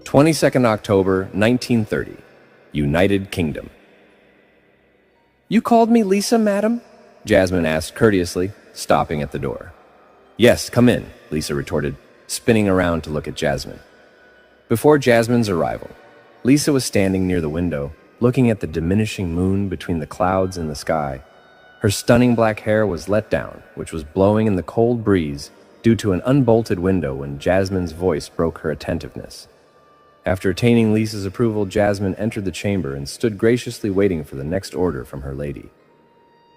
22nd October, 1930, United Kingdom. "You called me Lisa, madam?" Jasmine asked courteously, stopping at the door. "Yes, come in," Lisa retorted, spinning around to look at Jasmine. Before Jasmine's arrival, Lisa was standing near the window, looking at the diminishing moon between the clouds in the sky. Her stunning black hair was let down, which was blowing in the cold breeze due to an unbolted window when Jasmine's voice broke her attentiveness. After attaining Lisa's approval, Jasmine entered the chamber and stood graciously waiting for the next order from her lady.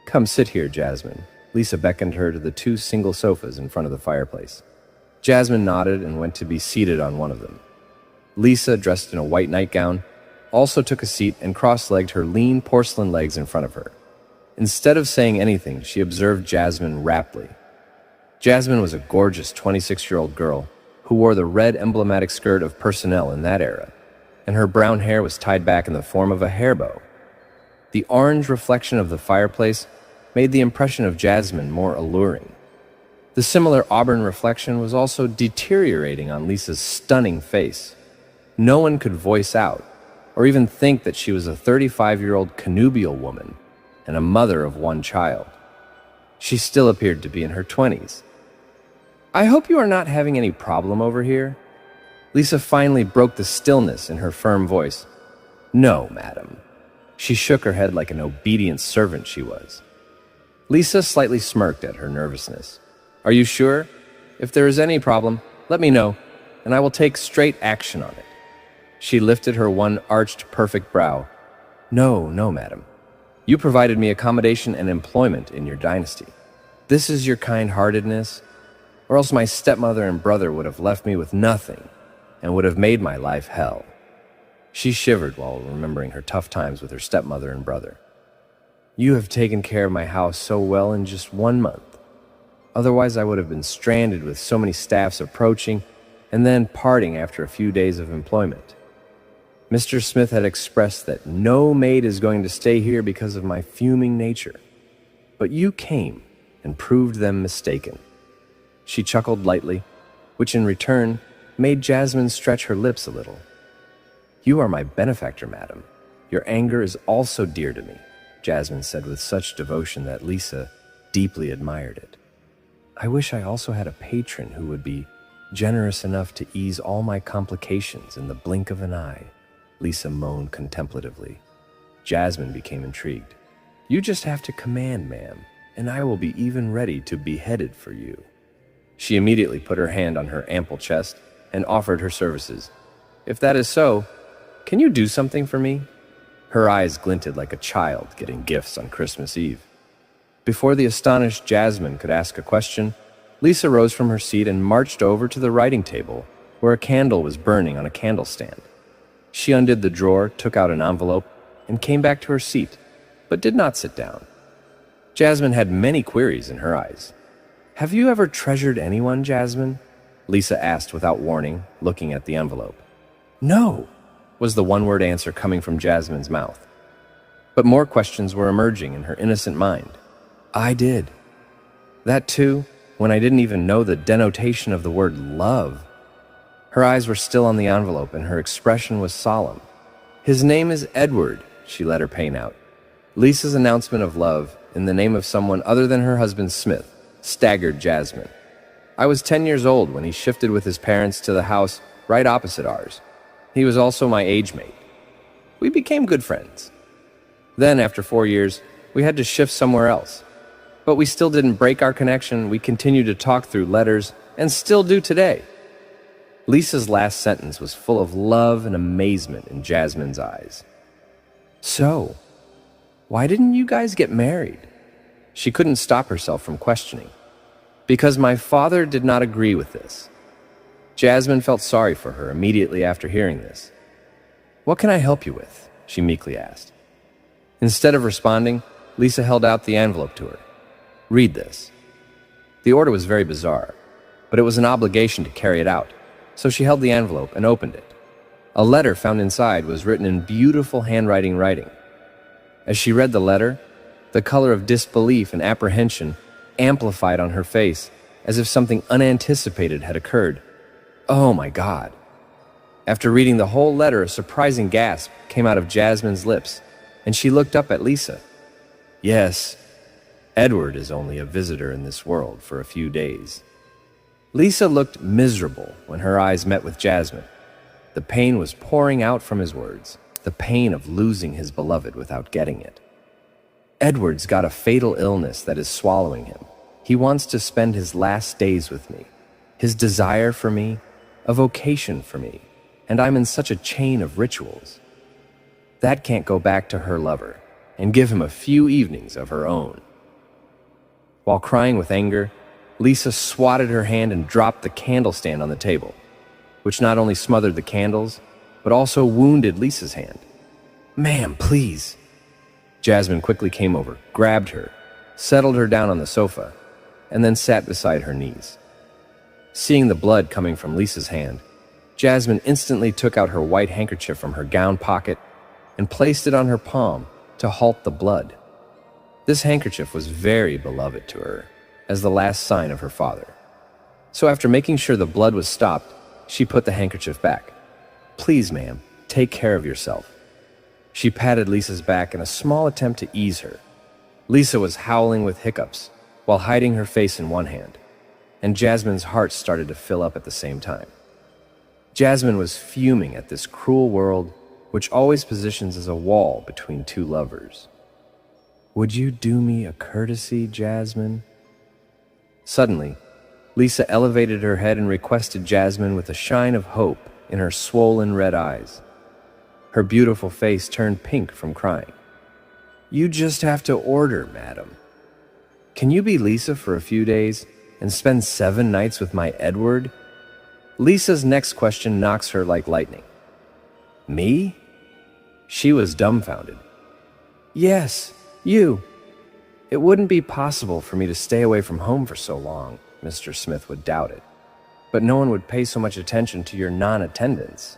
"Come sit here, Jasmine." Lisa beckoned her to the two single sofas in front of the fireplace. Jasmine nodded and went to be seated on one of them. Lisa, dressed in a white nightgown, also took a seat and cross-legged her lean porcelain legs in front of her. Instead of saying anything, she observed Jasmine raptly. Jasmine was a gorgeous 26-year-old girl who wore the red emblematic skirt of personnel in that era, and her brown hair was tied back in the form of a hair bow. The orange reflection of the fireplace made the impression of Jasmine more alluring. The similar auburn reflection was also deteriorating on Lisa's stunning face. No one could voice out or even think that she was a 35-year-old connubial woman and a mother of one child. She still appeared to be in her 20s. "I hope you are not having any problem over here?" Lisa finally broke the stillness in her firm voice. "No, madam." She shook her head like an obedient servant she was. Lisa slightly smirked at her nervousness. "Are you sure? If there is any problem, let me know, and I will take straight action on it." She lifted her one arched, perfect brow. No, madam. You provided me accommodation and employment in your dynasty. This is your kind-heartedness, or else my stepmother and brother would have left me with nothing and would have made my life hell." She shivered while remembering her tough times with her stepmother and brother. "You have taken care of my house so well in just 1 month. Otherwise, I would have been stranded with so many staffs approaching and then parting after a few days of employment. Mr. Smith had expressed that no maid is going to stay here because of my fuming nature. But you came and proved them mistaken." She chuckled lightly, which in return made Jasmine stretch her lips a little. "You are my benefactor, madam. Your anger is also dear to me," Jasmine said with such devotion that Lisa deeply admired it. "I wish I also had a patron who would be generous enough to ease all my complications in the blink of an eye," Lisa moaned contemplatively. Jasmine became intrigued. "You just have to command, ma'am, and I will be even ready to behead it for you." She immediately put her hand on her ample chest and offered her services. "If that is so, can you do something for me?" Her eyes glinted like a child getting gifts on Christmas Eve. Before the astonished Jasmine could ask a question, Lisa rose from her seat and marched over to the writing table, where a candle was burning on a candle stand. She undid the drawer, took out an envelope, and came back to her seat, but did not sit down. Jasmine had many queries in her eyes. "Have you ever treasured anyone, Jasmine?" Lisa asked without warning, looking at the envelope. "No," was the one-word answer coming from Jasmine's mouth. But more questions were emerging in her innocent mind. "I did. That too, when I didn't even know the denotation of the word love." Her eyes were still on the envelope, and her expression was solemn. "His name is Edward," she let her pain out. Lisa's announcement of love, in the name of someone other than her husband Smith, staggered Jasmine. "I was 10 years old when he shifted with his parents to the house right opposite ours. He was also my age mate. We became good friends. Then, after 4 years, we had to shift somewhere else. But we still didn't break our connection. We continued to talk through letters, and still do today." Lisa's last sentence was full of love and amazement in Jasmine's eyes. "So, why didn't you guys get married?" She couldn't stop herself from questioning. "Because my father did not agree with this." Jasmine felt sorry for her immediately after hearing this. "What can I help you with?" she meekly asked. Instead of responding, Lisa held out the envelope to her. "Read this." The order was very bizarre, but it was an obligation to carry it out, so she held the envelope and opened it. A letter found inside was written in beautiful handwriting. As she read the letter, the color of disbelief and apprehension amplified on her face, as if something unanticipated had occurred. "Oh my God." After reading the whole letter, a surprising gasp came out of Jasmine's lips, and she looked up at Lisa. Yes, Edward is only a visitor in this world for a few days. Lisa looked miserable when her eyes met with Jasmine. The pain was pouring out from his words, the pain of losing his beloved without getting it. Edward's got a fatal illness that is swallowing him. He wants to spend his last days with me. His desire for me, a vocation for me, and I'm in such a chain of rituals. That can't go back to her lover and give him a few evenings of her own. While crying with anger, Lisa swatted her hand and dropped the candle stand on the table, which not only smothered the candles, but also wounded Lisa's hand. Ma'am, please. Jasmine quickly came over, grabbed her, settled her down on the sofa, and then sat beside her knees. Seeing the blood coming from Lisa's hand, Jasmine instantly took out her white handkerchief from her gown pocket and placed it on her palm to halt the blood. This handkerchief was very beloved to her, as the last sign of her father. So after making sure the blood was stopped, she put the handkerchief back. Please, ma'am, take care of yourself. She patted Lisa's back in a small attempt to ease her. Lisa was howling with hiccups while hiding her face in one hand, and Jasmine's heart started to fill up at the same time. Jasmine was fuming at this cruel world, which always positions as a wall between two lovers. Would you do me a courtesy, Jasmine? Suddenly, Lisa elevated her head and requested Jasmine with a shine of hope in her swollen red eyes. Her beautiful face turned pink from crying. You just have to order, madam. Can you be Lisa for a few days and spend 7 nights with my Edward? Lisa's next question knocks her like lightning. Me? She was dumbfounded. Yes, you. It wouldn't be possible for me to stay away from home for so long, Mr. Smith would doubt it. But no one would pay so much attention to your non-attendance.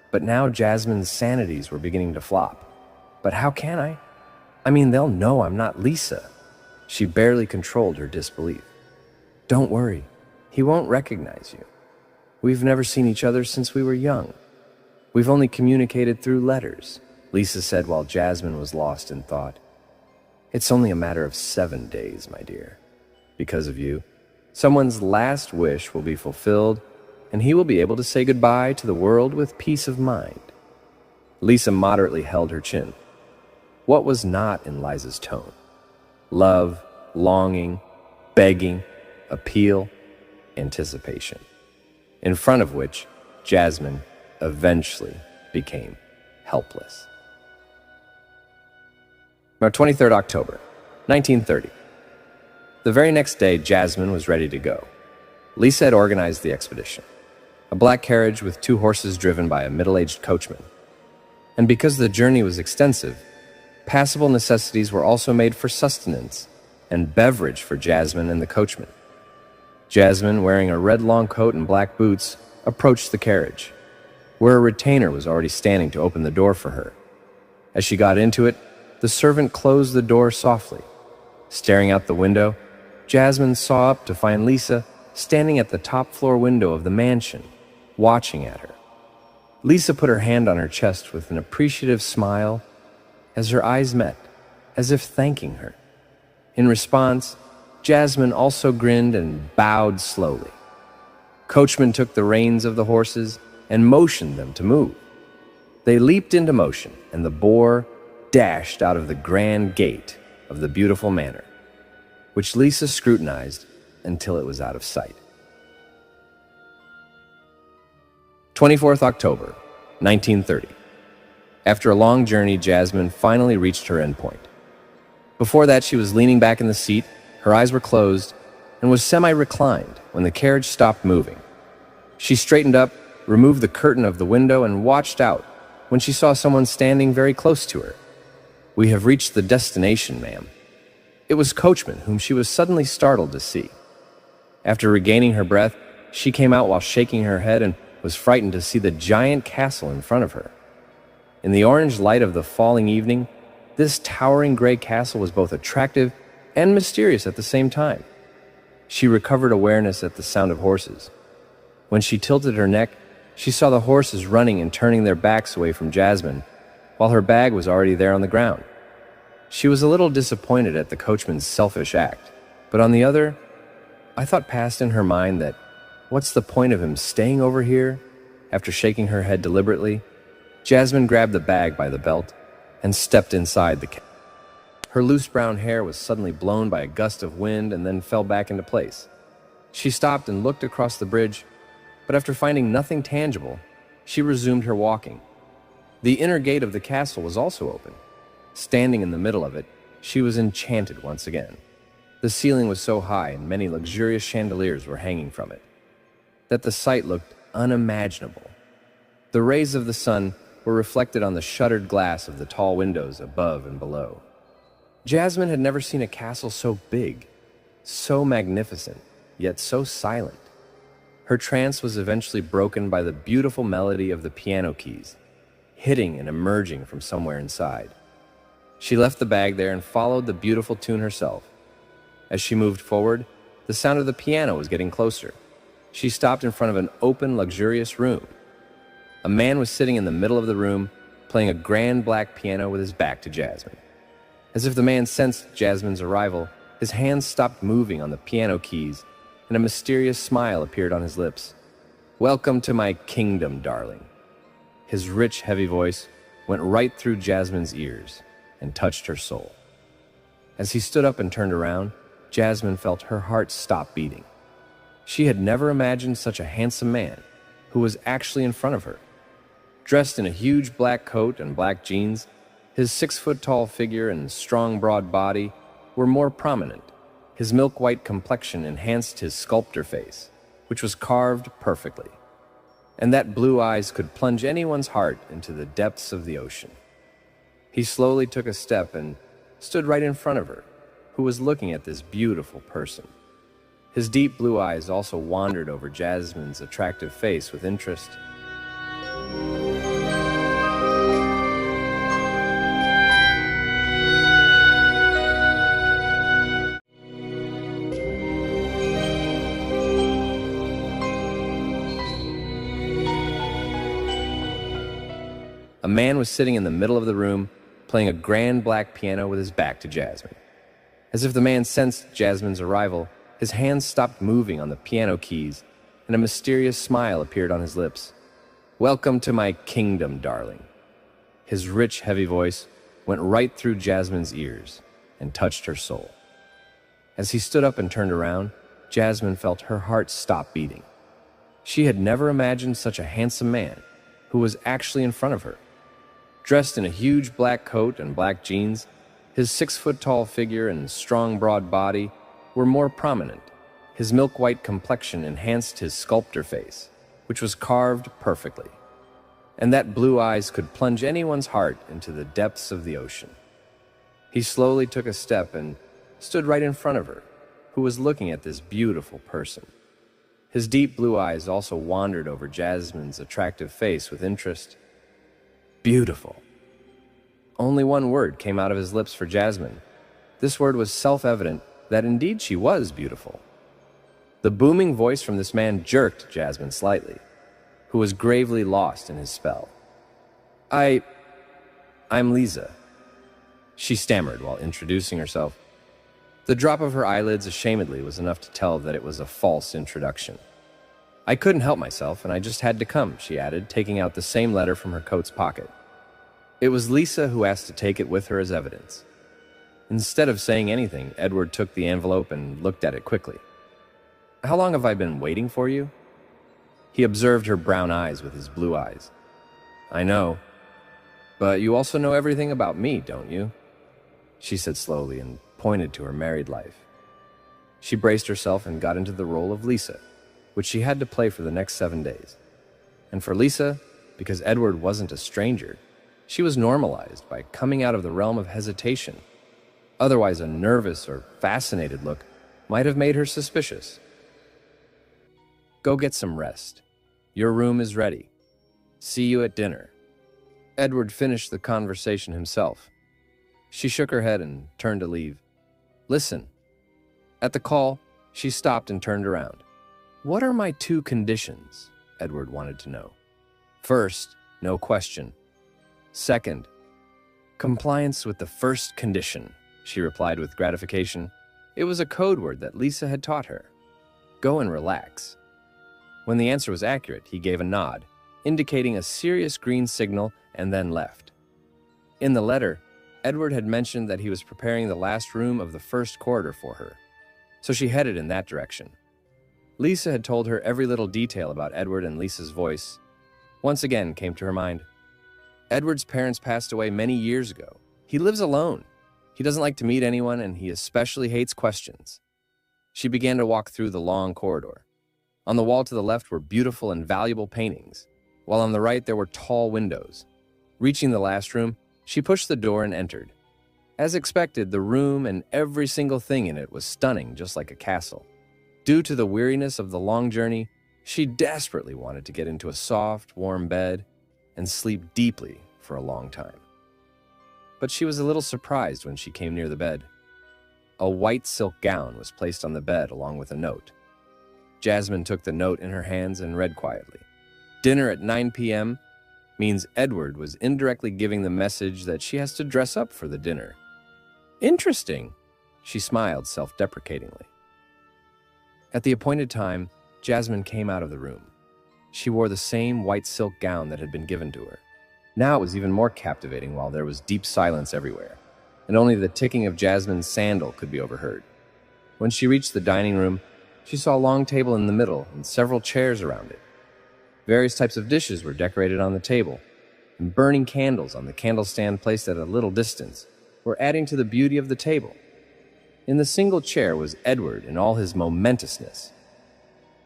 But now Jasmine's sanities were beginning to flop. But how can I? I mean, they'll know I'm not Lisa. She barely controlled her disbelief. Don't worry, he won't recognize you. We've never seen each other since we were young. We've only communicated through letters, Lisa said while Jasmine was lost in thought. It's only a matter of 7 days, my dear. Because of you, someone's last wish will be fulfilled, and he will be able to say goodbye to the world with peace of mind. Lisa moderately held her chin. What was not in Liza's tone? Love, longing, begging, appeal, anticipation. In front of which, Jasmine eventually became helpless. Now, 23rd October, 1930. The very next day, Jasmine was ready to go. Lisa had organized the expedition. A black carriage with 2 horses driven by a middle-aged coachman. And because the journey was extensive, passable necessities were also made for sustenance and beverage for Jasmine and the coachman. Jasmine, wearing a red long coat and black boots, approached the carriage, where a retainer was already standing to open the door for her. As she got into it, the servant closed the door softly. Staring out the window, Jasmine saw up to find Lisa standing at the top floor window of the mansion, watching at her. Lisa put her hand on her chest with an appreciative smile as her eyes met, as if thanking her. In response, Jasmine also grinned and bowed slowly. Coachman took the reins of the horses and motioned them to move. They leaped into motion, and the boar dashed out of the grand gate of the beautiful manor, which Lisa scrutinized until it was out of sight. 24th October, 1930. After a long journey, Jasmine finally reached her endpoint. Before that, she was leaning back in the seat, her eyes were closed, and was semi-reclined when the carriage stopped moving. She straightened up, removed the curtain of the window, and watched out when she saw someone standing very close to her. We have reached the destination, ma'am. It was Coachman, whom she was suddenly startled to see. After regaining her breath, she came out while shaking her head and was frightened to see the giant castle in front of her. In the orange light of the falling evening, this towering gray castle was both attractive and mysterious at the same time. She recovered awareness at the sound of horses. When she tilted her neck, She saw the horses running and turning their backs away from Jasmine, while her bag was already there on the ground. She was a little disappointed at the coachman's selfish act, but on the other, I thought passed in her mind that, what's the point of him staying over here? After shaking her head deliberately, Jasmine grabbed the bag by the belt and stepped inside the cab. Her loose brown hair was suddenly blown by a gust of wind and then fell back into place. She stopped and looked across the bridge, but after finding nothing tangible, she resumed her walking. The inner gate of the castle was also open. Standing in the middle of it, she was enchanted once again. The ceiling was so high and many luxurious chandeliers were hanging from it, that the sight looked unimaginable. The rays of the sun were reflected on the shuttered glass of the tall windows above and below. Jasmine had never seen a castle so big, so magnificent, yet so silent. Her trance was eventually broken by the beautiful melody of the piano keys, hitting and emerging from somewhere inside. She left the bag there and followed the beautiful tune herself. As she moved forward, the sound of the piano was getting closer. She stopped in front of an open, luxurious room. A man was sitting in the middle of the room, playing a grand black piano with his back to Jasmine. As if the man sensed Jasmine's arrival, his hands stopped moving on the piano keys, and a mysterious smile appeared on his lips. "Welcome to my kingdom, darling." His rich, heavy voice went right through Jasmine's ears and touched her soul. As he stood up and turned around, Jasmine felt her heart stop beating. She had never imagined such a handsome man, who was actually in front of her. Dressed in a huge black coat and black jeans, his 6-foot-tall figure and strong, broad body were more prominent. His milk-white complexion enhanced his sculptor face, which was carved perfectly, and that blue eyes could plunge anyone's heart into the depths of the ocean. He slowly took a step and stood right in front of her, who was looking at this beautiful person. His deep blue eyes also wandered over Jasmine's attractive face with interest. A man was sitting in the middle of the room, playing a grand black piano with his back to Jasmine. As if the man sensed Jasmine's arrival, his hands stopped moving on the piano keys, and a mysterious smile appeared on his lips. "Welcome to my kingdom, darling." His rich, heavy voice went right through Jasmine's ears and touched her soul. As he stood up and turned around, Jasmine felt her heart stop beating. She had never imagined such a handsome man, who was actually in front of her. Dressed in a huge black coat and black jeans, his 6-foot-tall figure and strong, broad body were more prominent. His milk-white complexion enhanced his sculptor face, which was carved perfectly, and that blue eyes could plunge anyone's heart into the depths of the ocean. He slowly took a step and stood right in front of her, who was looking at this beautiful person. His deep blue eyes also wandered over Jasmine's attractive face with interest. Beautiful. Only one word came out of his lips for Jasmine. This word was self-evident that indeed she was beautiful. The booming voice from this man jerked Jasmine slightly, who was gravely lost in his spell. I'm Lisa," she stammered while introducing herself. The drop of her eyelids ashamedly was enough to tell that it was a false introduction. "I couldn't help myself, and I just had to come," she added, taking out the same letter from her coat's pocket. It was Lisa who asked to take it with her as evidence. Instead of saying anything, Edward took the envelope and looked at it quickly. "How long have I been waiting for you?" He observed her brown eyes with his blue eyes. "I know. But you also know everything about me, don't you?" she said slowly and pointed to her married life. She braced herself and got into the role of Lisa, which she had to play for the next 7 days. And for Lisa, because Edward wasn't a stranger, she was normalized by coming out of the realm of hesitation. Otherwise, a nervous or fascinated look might have made her suspicious. "Go get some rest. Your room is ready. See you at dinner." Edward finished the conversation himself. She shook her head and turned to leave. "Listen." At the call, she stopped and turned around. "What are my 2 conditions?" Edward wanted to know. First, no question. Second, compliance with the first condition, she replied with gratification. It was a code word that Lisa had taught her. Go and relax. When the answer was accurate, he gave a nod, indicating a serious green signal, and then left. In the letter, Edward had mentioned that he was preparing the last room of the first corridor for her, so she headed in that direction. Lisa had told her every little detail about Edward, and Lisa's voice once again came to her mind. Edward's parents passed away many years ago. He lives alone. He doesn't like to meet anyone, and he especially hates questions. She began to walk through the long corridor. On the wall to the left were beautiful and valuable paintings, while on the right there were tall windows. Reaching the last room, she pushed the door and entered. As expected, the room and every single thing in it was stunning, just like a castle. Due to the weariness of the long journey, she desperately wanted to get into a soft, warm bed and sleep deeply for a long time. But she was a little surprised when she came near the bed. A white silk gown was placed on the bed along with a note. Jasmine took the note in her hands and read quietly. Dinner at 9 p.m. means Edward was indirectly giving the message that she has to dress up for the dinner. Interesting, she smiled self-deprecatingly. At the appointed time, Jasmine came out of the room. She wore the same white silk gown that had been given to her. Now it was even more captivating while there was deep silence everywhere, and only the ticking of Jasmine's sandal could be overheard. When she reached the dining room, she saw a long table in the middle and several chairs around it. Various types of dishes were decorated on the table, and burning candles on the candle stand placed at a little distance were adding to the beauty of the table. In the single chair was Edward in all his momentousness.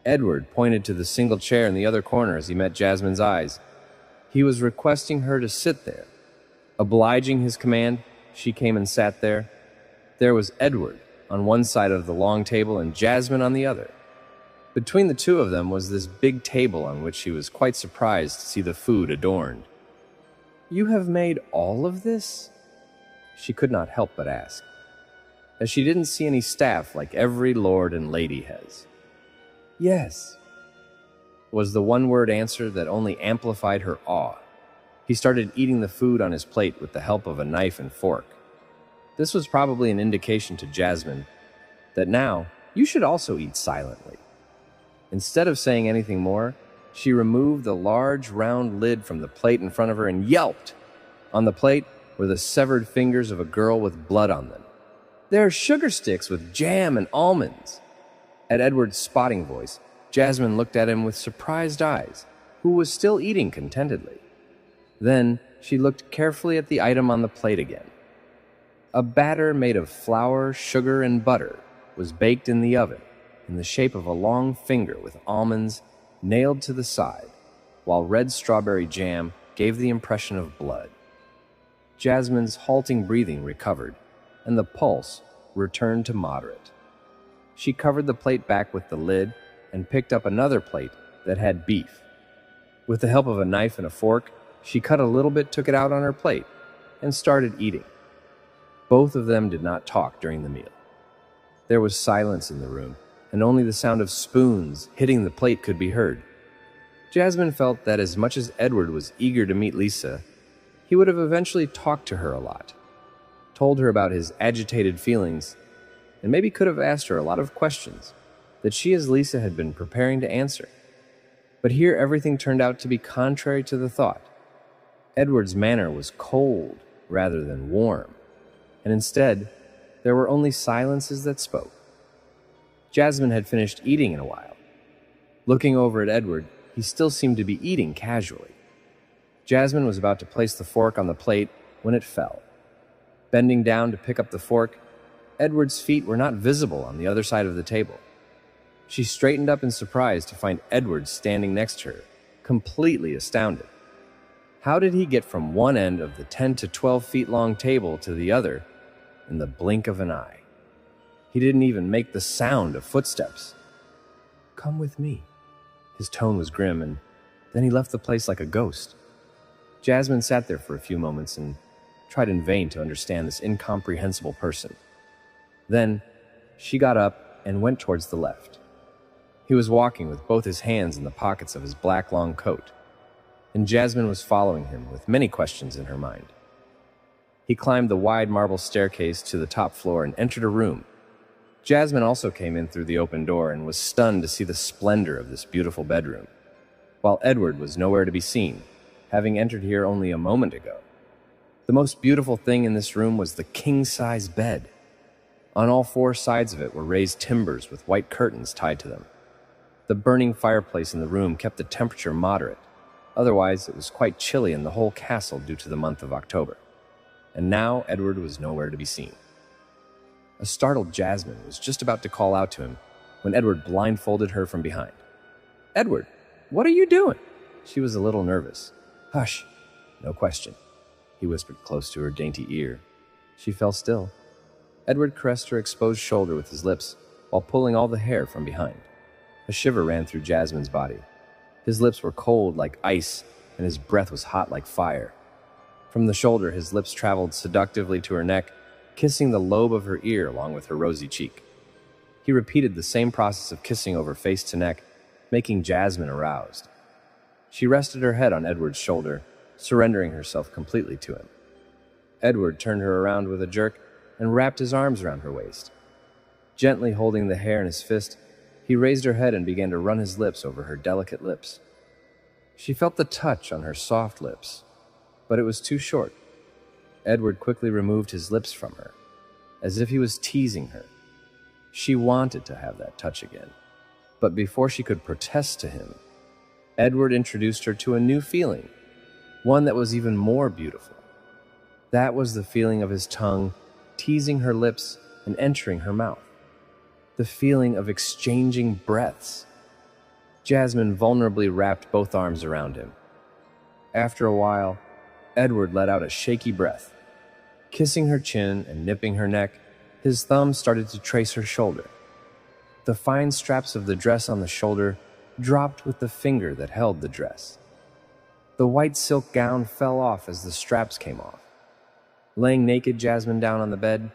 Edward pointed to the single chair in the other corner as he met Jasmine's eyes. He was requesting her to sit there. Obliging his command, she came and sat there. There was Edward on one side of the long table and Jasmine on the other. Between the two of them was this big table on which she was quite surprised to see the food adorned. "You have made all of this?" She could not help but ask, as she didn't see any staff like every lord and lady has. "Yes," was the one-word answer that only amplified her awe. He started eating the food on his plate with the help of a knife and fork. This was probably an indication to Jasmine that now you should also eat silently. Instead of saying anything more, she removed the large round lid from the plate in front of her and yelped. On the plate were the severed fingers of a girl with blood on them. "They're sugar sticks with jam and almonds." At Edward's spotting voice, Jasmine looked at him with surprised eyes, who was still eating contentedly. Then she looked carefully at the item on the plate again. A batter made of flour, sugar, and butter was baked in the oven in the shape of a long finger with almonds nailed to the side, while red strawberry jam gave the impression of blood. Jasmine's halting breathing recovered, and the pulse returned to moderate. She covered the plate back with the lid and picked up another plate that had beef. With the help of a knife and a fork, she cut a little bit, took it out on her plate, and started eating. Both of them did not talk during the meal. There was silence in the room, and only the sound of spoons hitting the plate could be heard. Jasmine felt that as much as Edward was eager to meet Lisa, he would have eventually talked to her a lot, told her about his agitated feelings, and maybe could have asked her a lot of questions that she as Lisa had been preparing to answer. But here everything turned out to be contrary to the thought. Edward's manner was cold rather than warm, and instead, there were only silences that spoke. Jasmine had finished eating in a while. Looking over at Edward, he still seemed to be eating casually. Jasmine was about to place the fork on the plate when it fell. Bending down to pick up the fork, Edward's feet were not visible on the other side of the table. She straightened up in surprise to find Edward standing next to her, completely astounded. How did he get from one end of the 10 to 12 feet long table to the other in the blink of an eye? He didn't even make the sound of footsteps. "Come with me." His tone was grim, and then he left the place like a ghost. Jasmine sat there for a few moments and tried in vain to understand this incomprehensible person. Then she got up and went towards the left. He was walking with both his hands in the pockets of his black long coat, and Jasmine was following him with many questions in her mind. He climbed the wide marble staircase to the top floor and entered a room. Jasmine also came in through the open door and was stunned to see the splendor of this beautiful bedroom, while Edward was nowhere to be seen, having entered here only a moment ago. The most beautiful thing in this room was the king-size bed. On all four sides of it were raised timbers with white curtains tied to them. The burning fireplace in the room kept the temperature moderate. Otherwise, it was quite chilly in the whole castle due to the month of October. And now Edward was nowhere to be seen. A startled Jasmine was just about to call out to him when Edward blindfolded her from behind. "Edward, what are you doing?" She was a little nervous. "Hush, no question," he whispered close to her dainty ear. She fell still. Edward caressed her exposed shoulder with his lips while pulling all the hair from behind. A shiver ran through Jasmine's body. His lips were cold like ice, and his breath was hot like fire. From the shoulder, his lips traveled seductively to her neck, kissing the lobe of her ear along with her rosy cheek. He repeated the same process of kissing over face to neck, making Jasmine aroused. She rested her head on Edward's shoulder, surrendering herself completely to him. Edward turned her around with a jerk and wrapped his arms around her waist. Gently holding the hair in his fist, he raised her head and began to run his lips over her delicate lips. She felt the touch on her soft lips, but it was too short. Edward quickly removed his lips from her, as if he was teasing her. She wanted to have that touch again, but before she could protest to him, Edward introduced her to a new feeling, one that was even more beautiful. That was the feeling of his tongue teasing her lips and entering her mouth. The feeling of exchanging breaths. Jasmine vulnerably wrapped both arms around him. After a while, Edward let out a shaky breath. Kissing her chin and nipping her neck, his thumb started to trace her shoulder. The fine straps of the dress on the shoulder dropped with the finger that held the dress. The white silk gown fell off as the straps came off. Laying naked Jasmine down on the bed,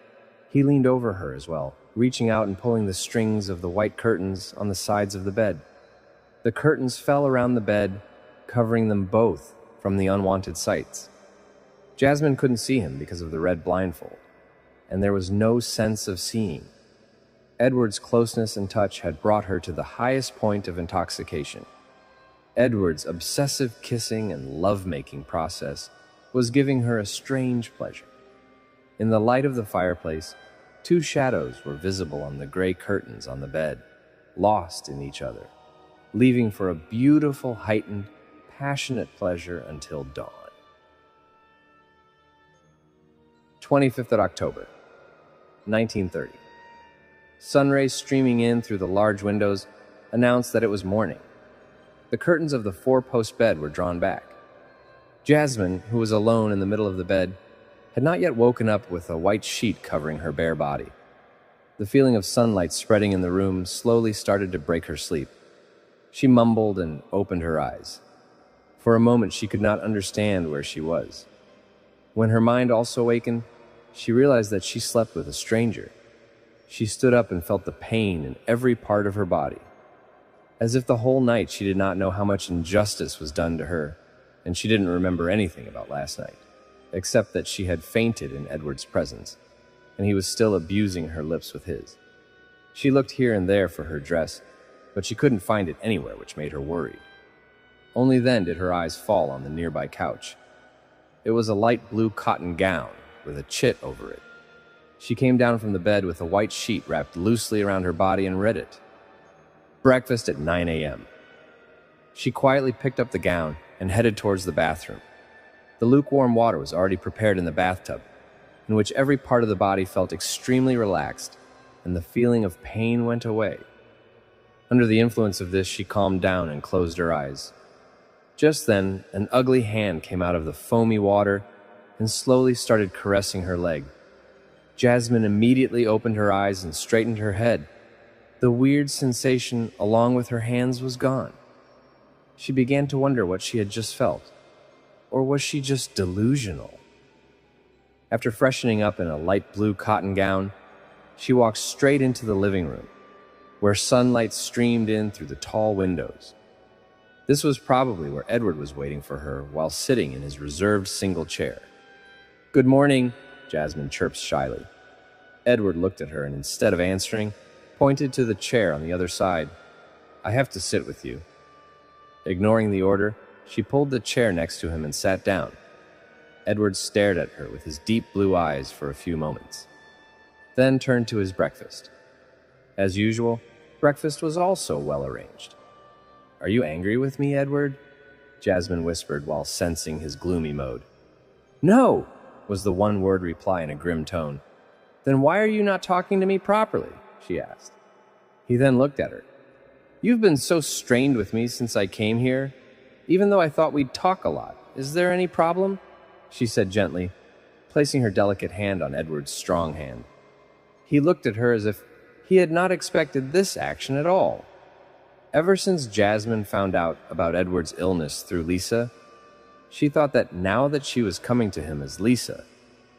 he leaned over her as well, reaching out and pulling the strings of the white curtains on the sides of the bed. The curtains fell around the bed, covering them both from the unwanted sights. Jasmine couldn't see him because of the red blindfold, and there was no sense of seeing. Edward's closeness and touch had brought her to the highest point of intoxication. Edward's obsessive kissing and love-making process was giving her a strange pleasure. In the light of the fireplace, two shadows were visible on the gray curtains on the bed, lost in each other, leaving for a beautiful, heightened, passionate pleasure until dawn. 25th of October, 1930. Sunrays streaming in through the large windows announced that it was morning. The curtains of the four-post bed were drawn back. Jasmine, who was alone in the middle of the bed, had not yet woken up with a white sheet covering her bare body. The feeling of sunlight spreading in the room slowly started to break her sleep. She mumbled and opened her eyes. For a moment, she could not understand where she was. When her mind also awakened, she realized that she slept with a stranger. She stood up and felt the pain in every part of her body. As if the whole night she did not know how much injustice was done to her, and she didn't remember anything about last night, except that she had fainted in Edward's presence, and he was still abusing her lips with his. She looked here and there for her dress, but she couldn't find it anywhere, which made her worried. Only then did her eyes fall on the nearby couch. It was a light blue cotton gown with a chit over it. She came down from the bed with a white sheet wrapped loosely around her body and read it. Breakfast at 9 a.m. She quietly picked up the gown and headed towards the bathroom. The lukewarm water was already prepared in the bathtub, in which every part of the body felt extremely relaxed, and the feeling of pain went away. Under the influence of this, she calmed down and closed her eyes. Just then, an ugly hand came out of the foamy water and slowly started caressing her leg. Jasmine immediately opened her eyes and straightened her head. The weird sensation, along with her hands, was gone. She began to wonder what she had just felt. Or was she just delusional? After freshening up in a light blue cotton gown, she walked straight into the living room, where sunlight streamed in through the tall windows. This was probably where Edward was waiting for her while sitting in his reserved single chair. "Good morning," Jasmine chirped shyly. Edward looked at her and instead of answering, pointed to the chair on the other side. "I have to sit with you." Ignoring the order, she pulled the chair next to him and sat down. Edward stared at her with his deep blue eyes for a few moments, then turned to his breakfast. As usual, breakfast was also well arranged. "Are you angry with me, Edward?" Jasmine whispered while sensing his gloomy mode. "No," was the one-word reply in a grim tone. "Then why are you not talking to me properly?" she asked. He then looked at her. "You've been so strained with me since I came here, even though I thought we'd talk a lot. Is there any problem?" she said gently, placing her delicate hand on Edward's strong hand. He looked at her as if he had not expected this action at all. Ever since Jasmine found out about Edward's illness through Lisa, she thought that now that she was coming to him as Lisa,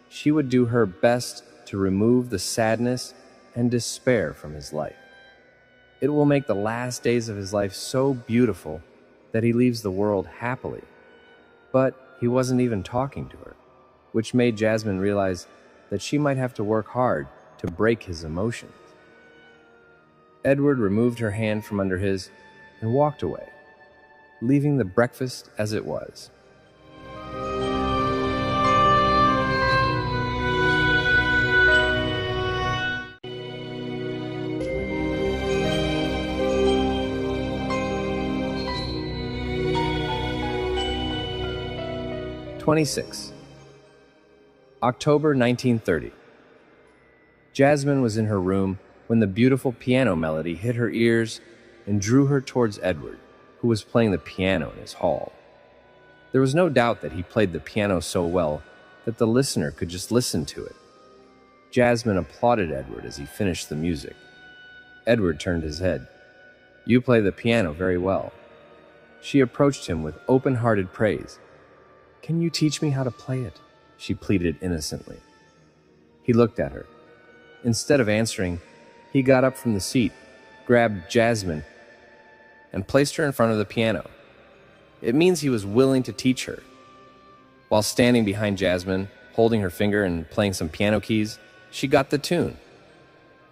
she would do her best to remove the sadness and despair from his life. It will make the last days of his life so beautiful that he leaves the world happily. But he wasn't even talking to her, which made Jasmine realize that she might have to work hard to break his emotions. Edward removed her hand from under his and walked away, leaving the breakfast as it was. October 1930. Jasmine was in her room when the beautiful piano melody hit her ears and drew her towards Edward, who was playing the piano in his hall. There was no doubt that he played the piano so well that the listener could just listen to it. Jasmine applauded Edward as he finished the music. Edward turned his head. "You play the piano very well." She approached him with open-hearted praise. "Can you teach me how to play it?" she pleaded innocently. He looked at her. Instead of answering, he got up from the seat, grabbed Jasmine, and placed her in front of the piano. It means he was willing to teach her. While standing behind Jasmine, holding her finger and playing some piano keys, she got the tune.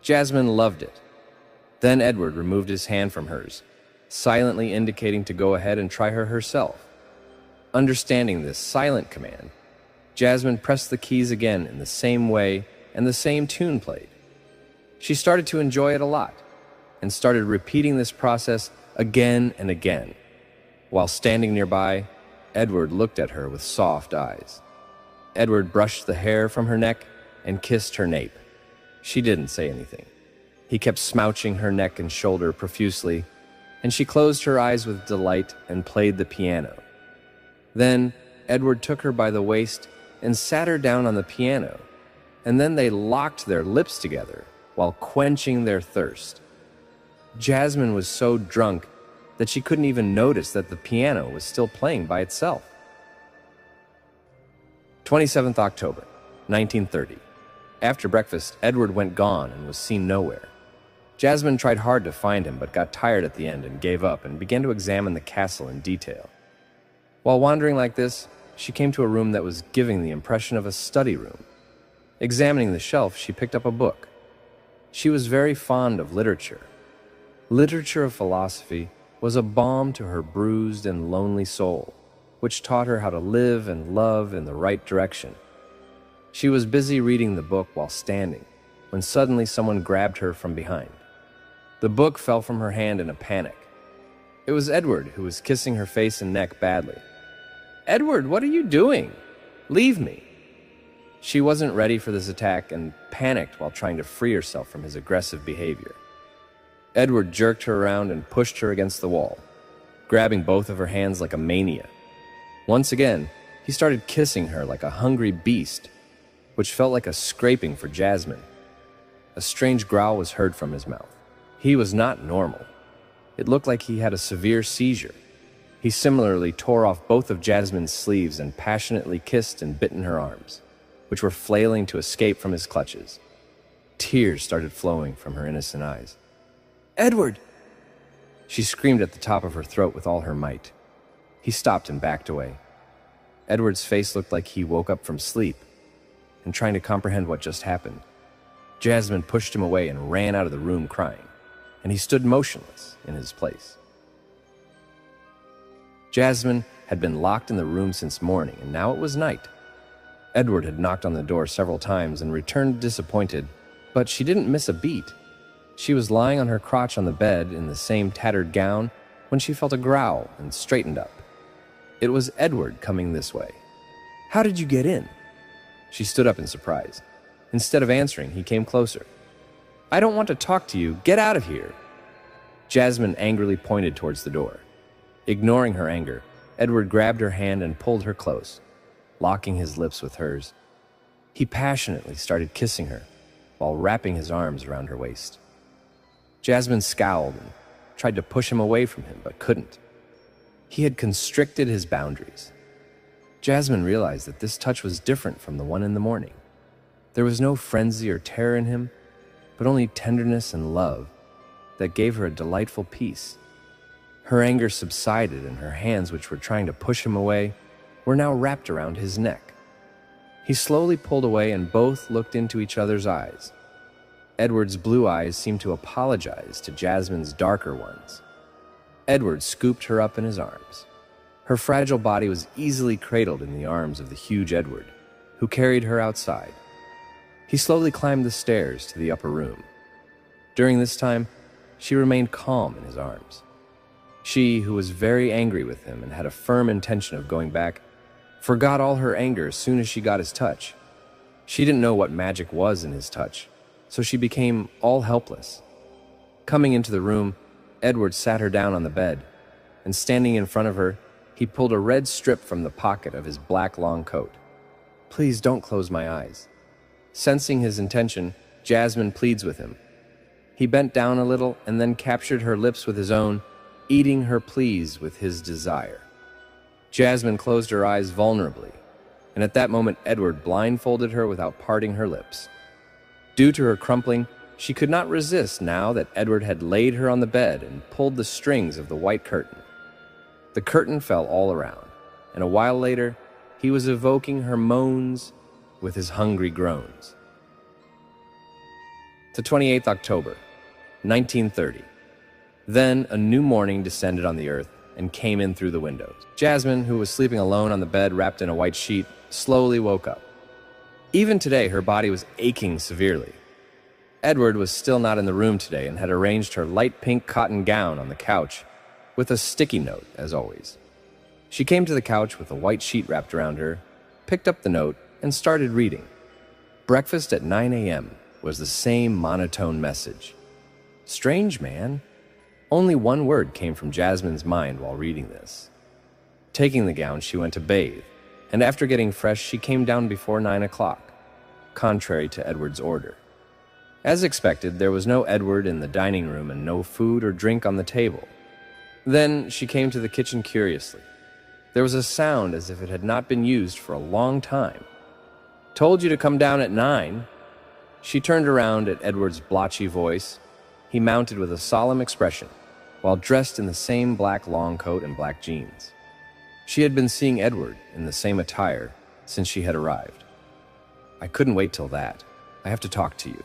Jasmine loved it. Then Edward removed his hand from hers, silently indicating to go ahead and try her herself. Understanding this silent command, Jasmine pressed the keys again in the same way and the same tune played. She started to enjoy it a lot and started repeating this process again and again. While standing nearby, Edward looked at her with soft eyes. Edward brushed the hair from her neck and kissed her nape. She didn't say anything. He kept smouching her neck and shoulder profusely, and she closed her eyes with delight and played the piano. Then Edward took her by the waist and sat her down on the piano, and then they locked their lips together while quenching their thirst. Jasmine was so drunk that she couldn't even notice that the piano was still playing by itself. 27th October, 1930. After breakfast, Edward went gone and was seen nowhere. Jasmine tried hard to find him but got tired at the end and gave up and began to examine the castle in detail. While wandering like this, she came to a room that was giving the impression of a study room. Examining the shelf, she picked up a book. She was very fond of literature. Literature of philosophy was a balm to her bruised and lonely soul, which taught her how to live and love in the right direction. She was busy reading the book while standing, when suddenly someone grabbed her from behind. The book fell from her hand in a panic. It was Edward, who was kissing her face and neck badly. "Edward, what are you doing? Leave me." She wasn't ready for this attack and panicked while trying to free herself from his aggressive behavior. Edward jerked her around and pushed her against the wall, grabbing both of her hands like a mania. Once again, he started kissing her like a hungry beast, which felt like a scraping for Jasmine. A strange growl was heard from his mouth. He was not normal. It looked like he had a severe seizure. He similarly tore off both of Jasmine's sleeves and passionately kissed and bit in her arms, which were flailing to escape from his clutches. Tears started flowing from her innocent eyes. "Edward!" She screamed at the top of her throat with all her might. He stopped and backed away. Edward's face looked like he woke up from sleep and trying to comprehend what just happened. Jasmine pushed him away and ran out of the room crying, and he stood motionless in his place. Jasmine had been locked in the room since morning, and now it was night. Edward had knocked on the door several times and returned disappointed, but she didn't miss a beat. She was lying on her crotch on the bed in the same tattered gown when she felt a growl and straightened up. It was Edward coming this way. "How did you get in?" She stood up in surprise. Instead of answering, he came closer. "I don't want to talk to you. Get out of here." Jasmine angrily pointed towards the door. Ignoring her anger, Edward grabbed her hand and pulled her close, locking his lips with hers. He passionately started kissing her while wrapping his arms around her waist. Jasmine scowled and tried to push him away from him, but couldn't. He had constricted his boundaries. Jasmine realized that this touch was different from the one in the morning. There was no frenzy or terror in him, but only tenderness and love that gave her a delightful peace. Her anger subsided, and her hands, which were trying to push him away, were now wrapped around his neck. He slowly pulled away, and both looked into each other's eyes. Edward's blue eyes seemed to apologize to Jasmine's darker ones. Edward scooped her up in his arms. Her fragile body was easily cradled in the arms of the huge Edward, who carried her outside. He slowly climbed the stairs to the upper room. During this time, she remained calm in his arms. She, who was very angry with him and had a firm intention of going back, forgot all her anger as soon as she got his touch. She didn't know what magic was in his touch, so she became all helpless. Coming into the room, Edward sat her down on the bed, and standing in front of her, he pulled a red strip from the pocket of his black long coat. "Please don't close my eyes." Sensing his intention, Jasmine pleads with him. He bent down a little and then captured her lips with his own, eating her pleas with his desire. Jasmine closed her eyes vulnerably, and at that moment Edward blindfolded her without parting her lips. Due to her crumpling, she could not resist now that Edward had laid her on the bed and pulled the strings of the white curtain. The curtain fell all around, and a while later, he was evoking her moans with his hungry groans. To 28th October, 1930. Then a new morning descended on the earth and came in through the windows. Jasmine, who was sleeping alone on the bed wrapped in a white sheet, slowly woke up. Even today, her body was aching severely. Edward was still not in the room today and had arranged her light pink cotton gown on the couch with a sticky note, as always. She came to the couch with a white sheet wrapped around her, picked up the note, and started reading. Breakfast at 9 a.m. was the same monotone message. Strange, man. Only one word came from Jasmine's mind while reading this. Taking the gown, she went to bathe, and after getting fresh, she came down before 9 o'clock, contrary to Edward's order. As expected, there was no Edward in the dining room and no food or drink on the table. Then she came to the kitchen curiously. There was a sound as if it had not been used for a long time. "Told you to come down at 9. She turned around at Edward's blotchy voice. He mounted with a solemn expression, while dressed in the same black long coat and black jeans. She had been seeing Edward in the same attire since she had arrived. "I couldn't wait till that. I have to talk to you.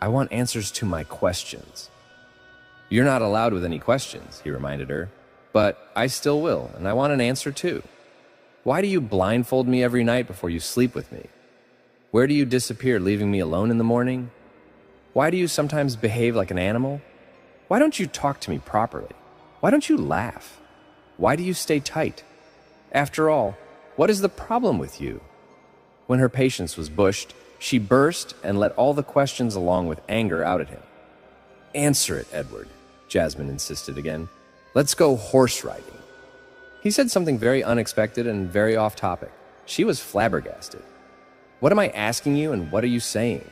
I want answers to my questions." "You're not allowed with any questions," he reminded her. "But I still will, and I want an answer too. Why do you blindfold me every night before you sleep with me? Where do you disappear, leaving me alone in the morning? Why do you sometimes behave like an animal? Why don't you talk to me properly? Why don't you laugh? Why do you stay tight? After all, what is the problem with you?" When her patience was bushed, she burst and let all the questions along with anger out at him. "Answer it, Edward," Jasmine insisted again. "Let's go horse riding." He said something very unexpected and very off topic. She was flabbergasted. "What am I asking you, and what are you saying?"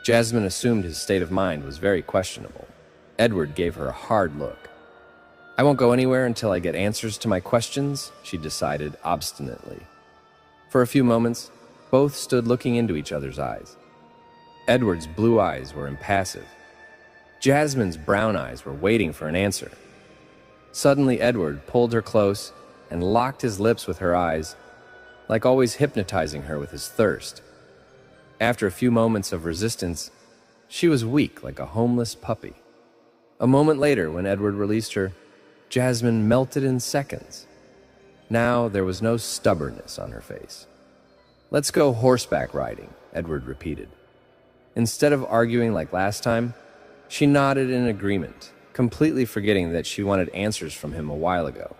Jasmine assumed his state of mind was very questionable. Edward gave her a hard look. "I won't go anywhere until I get answers to my questions," she decided obstinately. For a few moments, both stood looking into each other's eyes. Edward's blue eyes were impassive. Jasmine's brown eyes were waiting for an answer. Suddenly, Edward pulled her close and locked his lips with her eyes, like always hypnotizing her with his thirst. After a few moments of resistance, she was weak like a homeless puppy. A moment later, when Edward released her, Jasmine melted in seconds. Now there was no stubbornness on her face. "Let's go horseback riding," Edward repeated. Instead of arguing like last time, she nodded in agreement, completely forgetting that she wanted answers from him a while ago.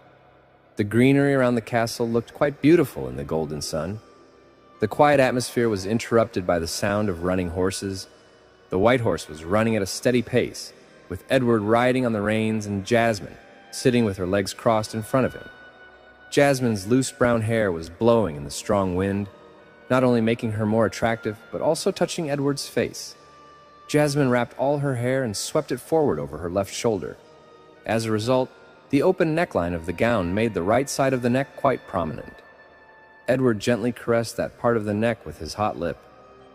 The greenery around the castle looked quite beautiful in the golden sun. The quiet atmosphere was interrupted by the sound of running horses. The white horse was running at a steady pace, with Edward riding on the reins and Jasmine sitting with her legs crossed in front of him. Jasmine's loose brown hair was blowing in the strong wind, not only making her more attractive, but also touching Edward's face. Jasmine wrapped all her hair and swept it forward over her left shoulder. As a result, the open neckline of the gown made the right side of the neck quite prominent. Edward gently caressed that part of the neck with his hot lip.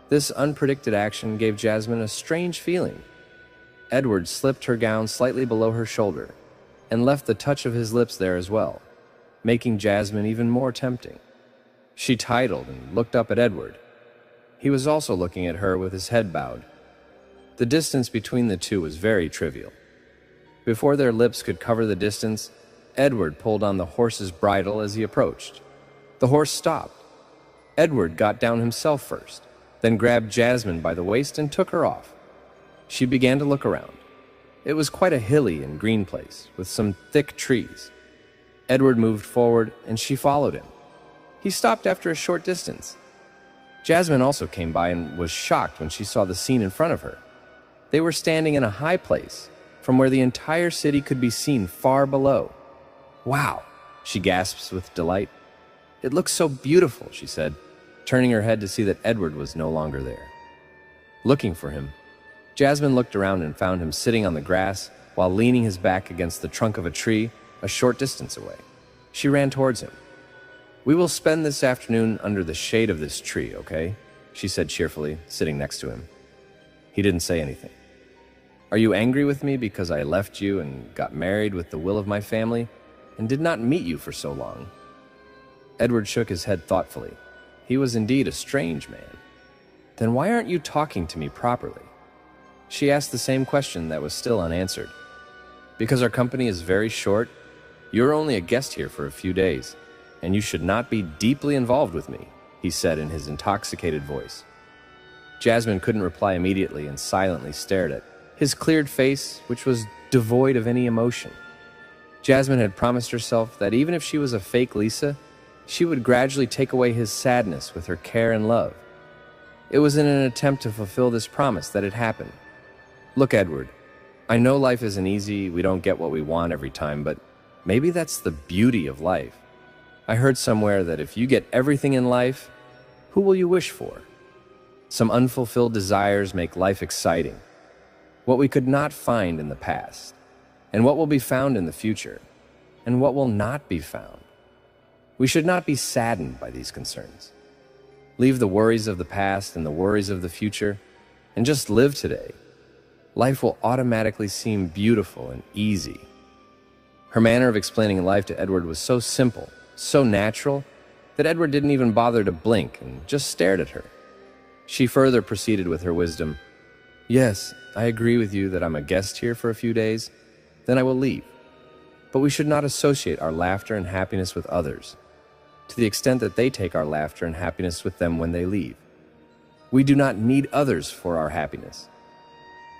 This unpredicted action gave Jasmine a strange feeling. Edward slipped her gown slightly below her shoulder and left the touch of his lips there as well, making Jasmine even more tempting. She titled and looked up at Edward. He was also looking at her with his head bowed. The distance between the two was very trivial. Before their lips could cover the distance, Edward pulled on the horse's bridle as he approached. The horse stopped. Edward got down himself first, then grabbed Jasmine by the waist and took her off. She began to look around. It was quite a hilly and green place, with some thick trees. Edward moved forward, and she followed him. He stopped after a short distance. Jasmine also came by and was shocked when she saw the scene in front of her. They were standing in a high place, from where the entire city could be seen far below. "Wow," she gasped with delight. "It looks so beautiful," she said, turning her head to see that Edward was no longer there. Looking for him, Jasmine looked around and found him sitting on the grass while leaning his back against the trunk of a tree a short distance away. She ran towards him. "We will spend this afternoon under the shade of this tree, okay?" she said cheerfully, sitting next to him. He didn't say anything. "Are you angry with me because I left you and got married with the will of my family and did not meet you for so long?" Edward shook his head thoughtfully. He was indeed a strange man. "Then why aren't you talking to me properly?" She asked the same question that was still unanswered. "Because our company is very short, you're only a guest here for a few days, and you should not be deeply involved with me," he said in his intoxicated voice. Jasmine couldn't reply immediately and silently stared at his cleared face, which was devoid of any emotion. Jasmine had promised herself that even if she was a fake Lisa, she would gradually take away his sadness with her care and love. It was in an attempt to fulfill this promise that it happened. "Look, Edward, I know life isn't easy, we don't get what we want every time, but maybe that's the beauty of life. I heard somewhere that if you get everything in life, who will you wish for? Some unfulfilled desires make life exciting. What we could not find in the past, and what will be found in the future, and what will not be found. We should not be saddened by these concerns. Leave the worries of the past and the worries of the future, and just live today. Life will automatically seem beautiful and easy." Her manner of explaining life to Edward was so simple, so natural, that Edward didn't even bother to blink and just stared at her. She further proceeded with her wisdom. "Yes, I agree with you that I'm a guest here for a few days, then I will leave. But we should not associate our laughter and happiness with others, to the extent that they take our laughter and happiness with them when they leave. We do not need others for our happiness.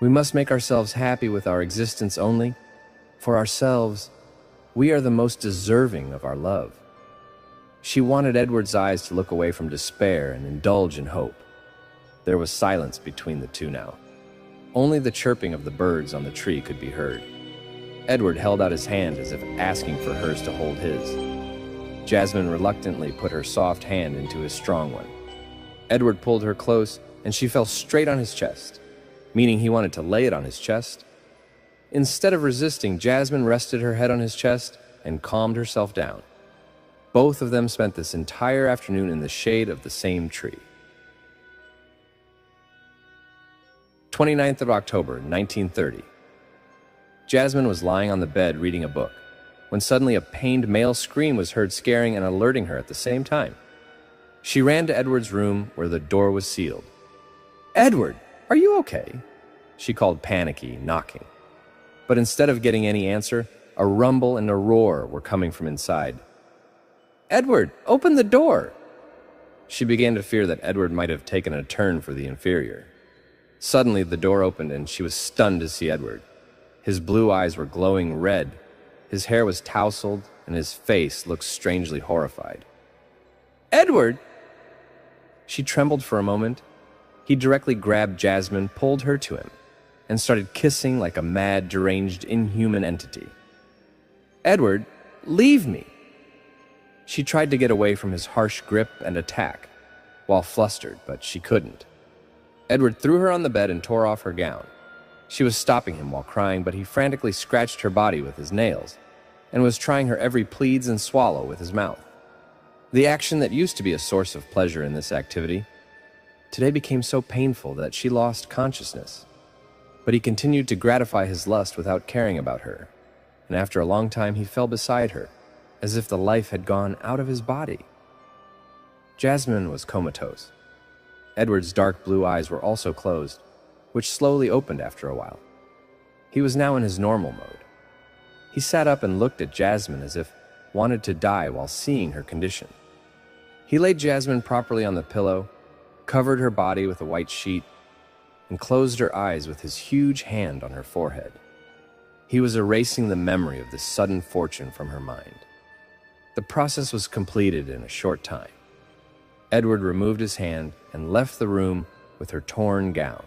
We must make ourselves happy with our existence only. For ourselves, we are the most deserving of our love." She wanted Edward's eyes to look away from despair and indulge in hope. There was silence between the two now. Only the chirping of the birds on the tree could be heard. Edward held out his hand as if asking for hers to hold his. Jasmine reluctantly put her soft hand into his strong one. Edward pulled her close, and she fell straight on his chest, meaning he wanted to lay it on his chest. Instead of resisting, Jasmine rested her head on his chest and calmed herself down. Both of them spent this entire afternoon in the shade of the same tree. 29th of October, 1930, Jasmine was lying on the bed reading a book, when suddenly a pained male scream was heard, scaring and alerting her at the same time. She ran to Edward's room, where the door was sealed. "Edward, are you okay?" she called, panicky, knocking. But instead of getting any answer, a rumble and a roar were coming from inside. "Edward, open the door!" She began to fear that Edward might have taken a turn for the inferior. Suddenly, the door opened, and she was stunned to see Edward. His blue eyes were glowing red, his hair was tousled, and his face looked strangely horrified. "Edward!" She trembled for a moment. He directly grabbed Jasmine, pulled her to him, and started kissing like a mad, deranged, inhuman entity. "Edward, leave me!" She tried to get away from his harsh grip and attack, while flustered, but she couldn't. Edward threw her on the bed and tore off her gown. She was stopping him while crying, but he frantically scratched her body with his nails and was trying her every pleads and swallow with his mouth. The action that used to be a source of pleasure in this activity today became so painful that she lost consciousness. But he continued to gratify his lust without caring about her, and after a long time he fell beside her, as if the life had gone out of his body. Jasmine was comatose. Edward's dark blue eyes were also closed, which slowly opened after a while. He was now in his normal mode. He sat up and looked at Jasmine as if wanted to die while seeing her condition. He laid Jasmine properly on the pillow, covered her body with a white sheet, and closed her eyes with his huge hand on her forehead. He was erasing the memory of this sudden fortune from her mind. The process was completed in a short time. Edward removed his hand and left the room with her torn gown.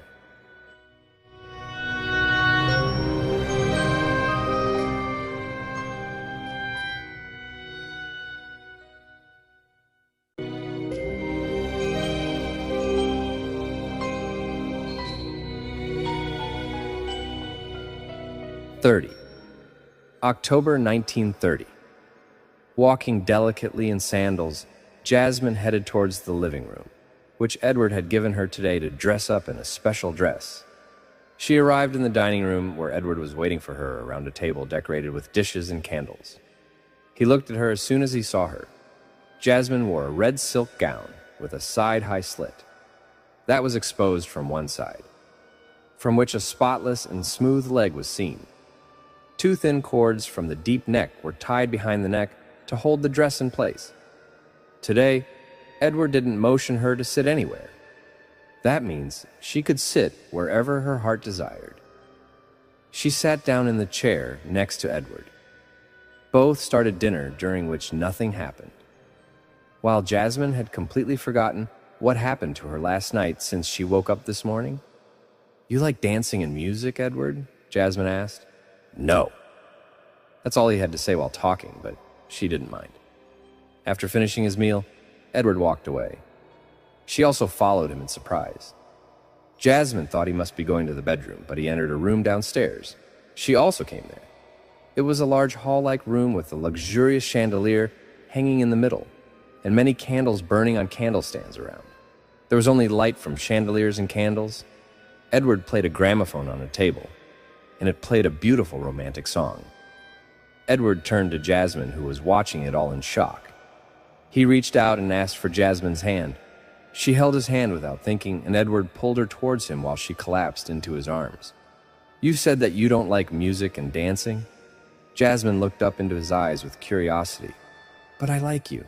October 1930. Walking delicately in sandals, Jasmine headed towards the living room, which Edward had given her today to dress up in a special dress. She arrived in the dining room, where Edward was waiting for her around a table decorated with dishes and candles. He looked at her as soon as he saw her. Jasmine wore a red silk gown with a side-high slit. That was exposed from one side, from which a spotless and smooth leg was seen. Two thin cords from the deep neck were tied behind the neck to hold the dress in place. Today, Edward didn't motion her to sit anywhere. That means she could sit wherever her heart desired. She sat down in the chair next to Edward. Both started dinner, during which nothing happened. While Jasmine had completely forgotten what happened to her last night since she woke up this morning. "You like dancing and music, Edward?" Jasmine asked. "No." That's all he had to say while talking, but she didn't mind. After finishing his meal, Edward walked away. She also followed him in surprise. Jasmine thought he must be going to the bedroom, but he entered a room downstairs. She also came there. It was a large hall-like room with a luxurious chandelier hanging in the middle, and many candles burning on candle stands around. There was only light from chandeliers and candles. Edward played a gramophone on a table, and it played a beautiful romantic song. Edward turned to Jasmine, who was watching it all in shock. He reached out and asked for Jasmine's hand. She held his hand without thinking, and Edward pulled her towards him while she collapsed into his arms. "You said that you don't like music and dancing?" Jasmine looked up into his eyes with curiosity. "But I like you."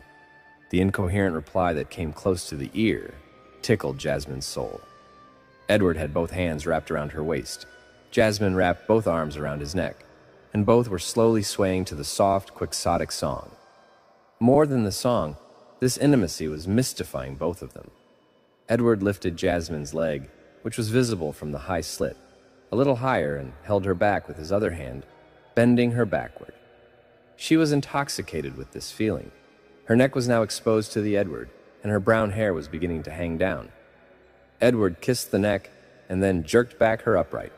The incoherent reply that came close to the ear tickled Jasmine's soul. Edward had both hands wrapped around her waist. Jasmine wrapped both arms around his neck, and both were slowly swaying to the soft, quixotic song. More than the song, this intimacy was mystifying both of them. Edward lifted Jasmine's leg, which was visible from the high slit, a little higher, and held her back with his other hand, bending her backward. She was intoxicated with this feeling. Her neck was now exposed to the Edward, and her brown hair was beginning to hang down. Edward kissed the neck and then jerked back her upright.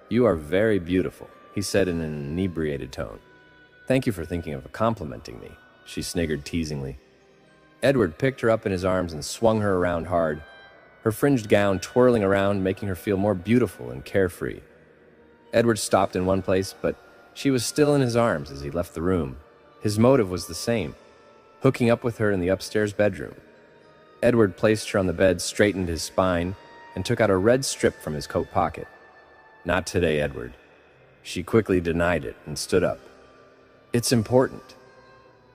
"You are very beautiful," he said in an inebriated tone. "Thank you for thinking of complimenting me," she sniggered teasingly. Edward picked her up in his arms and swung her around hard, her fringed gown twirling around, making her feel more beautiful and carefree. Edward stopped in one place, but she was still in his arms as he left the room. His motive was the same, hooking up with her in the upstairs bedroom. Edward placed her on the bed, straightened his spine, and took out a red strip from his coat pocket. "Not today, Edward." She quickly denied it and stood up. "It's important."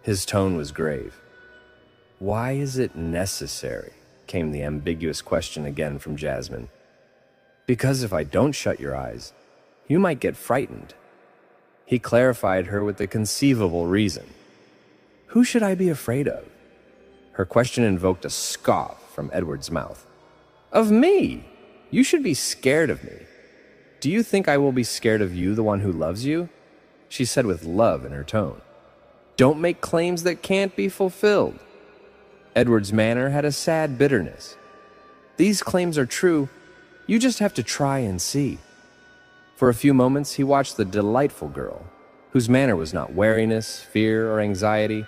His tone was grave. "Why is it necessary?" came the ambiguous question again from Jasmine. "Because if I don't shut your eyes, you might get frightened." He clarified her with the conceivable reason. "Who should I be afraid of?" Her question invoked a scoff from Edward's mouth. "Of me! You should be scared of me. Do you think I will be scared of you, the one who loves you?" she said with love in her tone. "Don't make claims that can't be fulfilled." Edward's manner had a sad bitterness. "These claims are true. You just have to try and see." For a few moments, he watched the delightful girl, whose manner was not wariness, fear, or anxiety,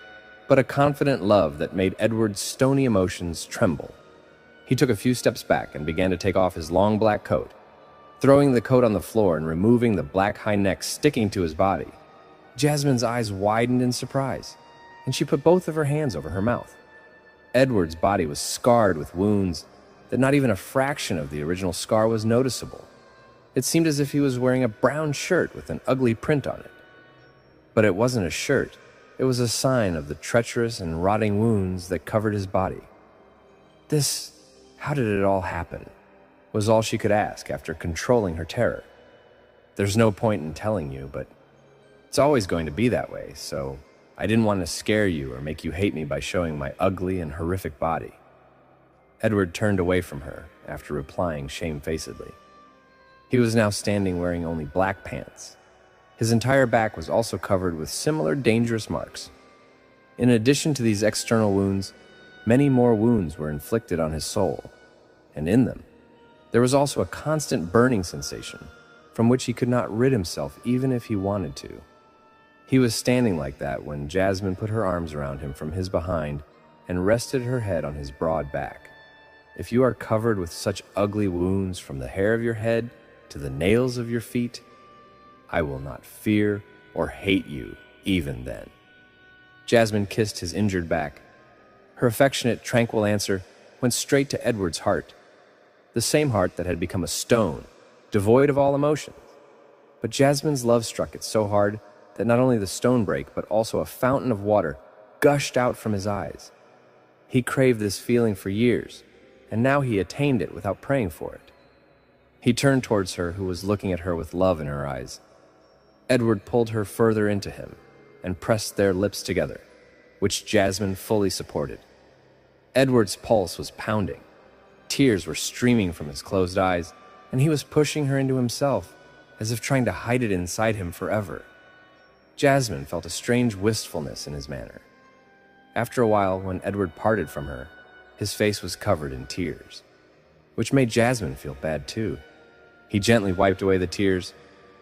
but a confident love that made Edward's stony emotions tremble. He took a few steps back and began to take off his long black coat, throwing the coat on the floor and removing the black high neck sticking to his body. Jasmine's eyes widened in surprise, and she put both of her hands over her mouth. Edward's body was scarred with wounds that not even a fraction of the original scar was noticeable. It seemed as if he was wearing a brown shirt with an ugly print on it. But it wasn't a shirt. It was a sign of the treacherous and rotting wounds that covered his body. How did it all happen? Was all she could ask after controlling her terror. "There's no point in telling you, but it's always going to be that way, so I didn't want to scare you or make you hate me by showing my ugly and horrific body." Edward turned away from her after replying shamefacedly. He was now standing wearing only black pants. His entire back was also covered with similar dangerous marks. In addition to these external wounds, many more wounds were inflicted on his soul, and in them, there was also a constant burning sensation from which he could not rid himself even if he wanted to. He was standing like that when Jasmine put her arms around him from his behind and rested her head on his broad back. If you are covered with such ugly wounds from the hair of your head to the nails of your feet, I will not fear or hate you even then. Jasmine kissed his injured back. Her affectionate, tranquil answer went straight to Edward's heart, the same heart that had become a stone, devoid of all emotions. But Jasmine's love struck it so hard that not only the stone break, but also a fountain of water gushed out from his eyes. He craved this feeling for years, and now he attained it without praying for it. He turned towards her, who was looking at her with love in her eyes. Edward pulled her further into him and pressed their lips together, which Jasmine fully supported. Edward's pulse was pounding. Tears were streaming from his closed eyes, and he was pushing her into himself, as if trying to hide it inside him forever. Jasmine felt a strange wistfulness in his manner. After a while, when Edward parted from her, his face was covered in tears, which made Jasmine feel bad too. He gently wiped away the tears.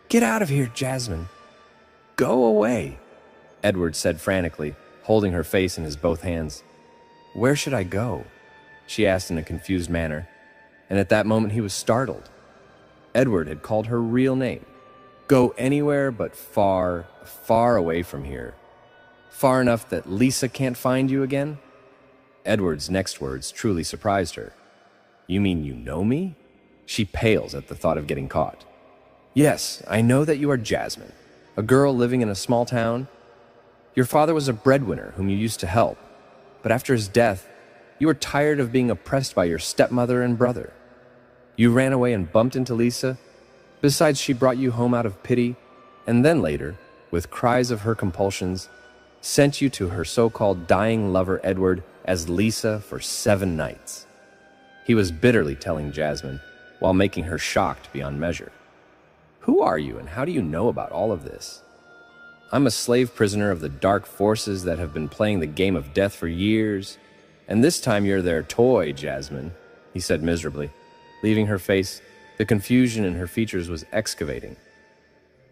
"Get out of here, Jasmine. Go away," Edward said frantically, holding her face in his both hands. "Where should I go?" she asked in a confused manner, and at that moment he was startled. Edward had called her real name. "Go anywhere but far, far away from here. Far enough that Lisa can't find you again?" Edward's next words truly surprised her. "You mean you know me?" She pales at the thought of getting caught. "Yes, I know that you are Jasmine, a girl living in a small town. Your father was a breadwinner whom you used to help, but after his death, you were tired of being oppressed by your stepmother and brother. You ran away and bumped into Lisa. Besides, she brought you home out of pity, and then later, with cries of her compulsions, sent you to her so-called dying lover Edward as Lisa for 7 nights. He was bitterly telling Jasmine, while making her shocked beyond measure. "Who are you, and how do you know about all of this?" "I'm a slave prisoner of the dark forces that have been playing the game of death for years, and this time you're their toy, Jasmine," he said miserably. Leaving her face, the confusion in her features was excavating.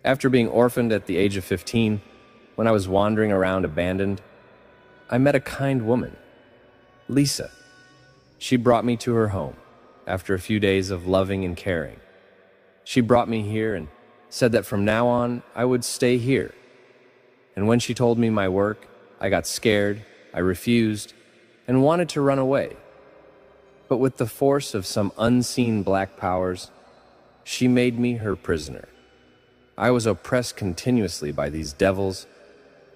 "After being orphaned at the age of 15, when I was wandering around abandoned, I met a kind woman, Lisa. She brought me to her home after a few days of loving and caring. She brought me here, and said that from now on I would stay here. And when she told me my work, I got scared, I refused, and wanted to run away. But with the force of some unseen black powers, she made me her prisoner. I was oppressed continuously by these devils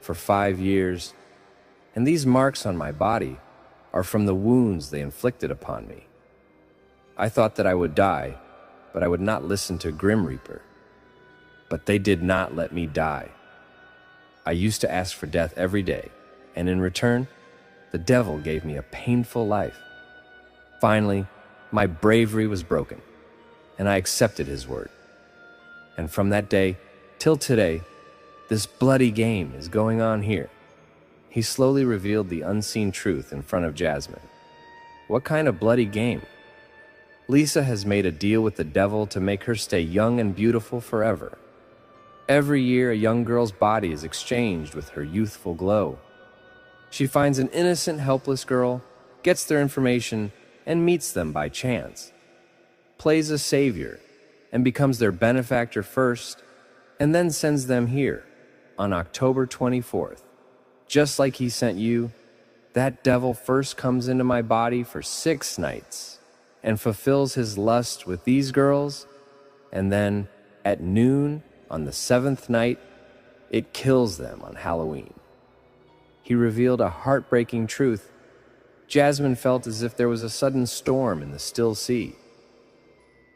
for 5 years, and these marks on my body are from the wounds they inflicted upon me. I thought that I would die, but I would not listen to Grim Reaper. But they did not let me die. I used to ask for death every day, and in return, the devil gave me a painful life. Finally, my bravery was broken, and I accepted his word. And from that day till today, this bloody game is going on here. He slowly revealed the unseen truth in front of Jasmine. What kind of bloody game? Lisa has made a deal with the devil to make her stay young and beautiful forever. Every year, a young girl's body is exchanged with her youthful glow. She finds an innocent, helpless girl, gets their information, and meets them by chance, plays a savior, and becomes their benefactor first, and then sends them here on October 24th. Just like he sent you, that devil first comes into my body for 6 nights and fulfills his lust with these girls, and then at noon on the 7th night, it kills them on Halloween. He revealed a heartbreaking truth. Jasmine felt as if there was a sudden storm in the still sea.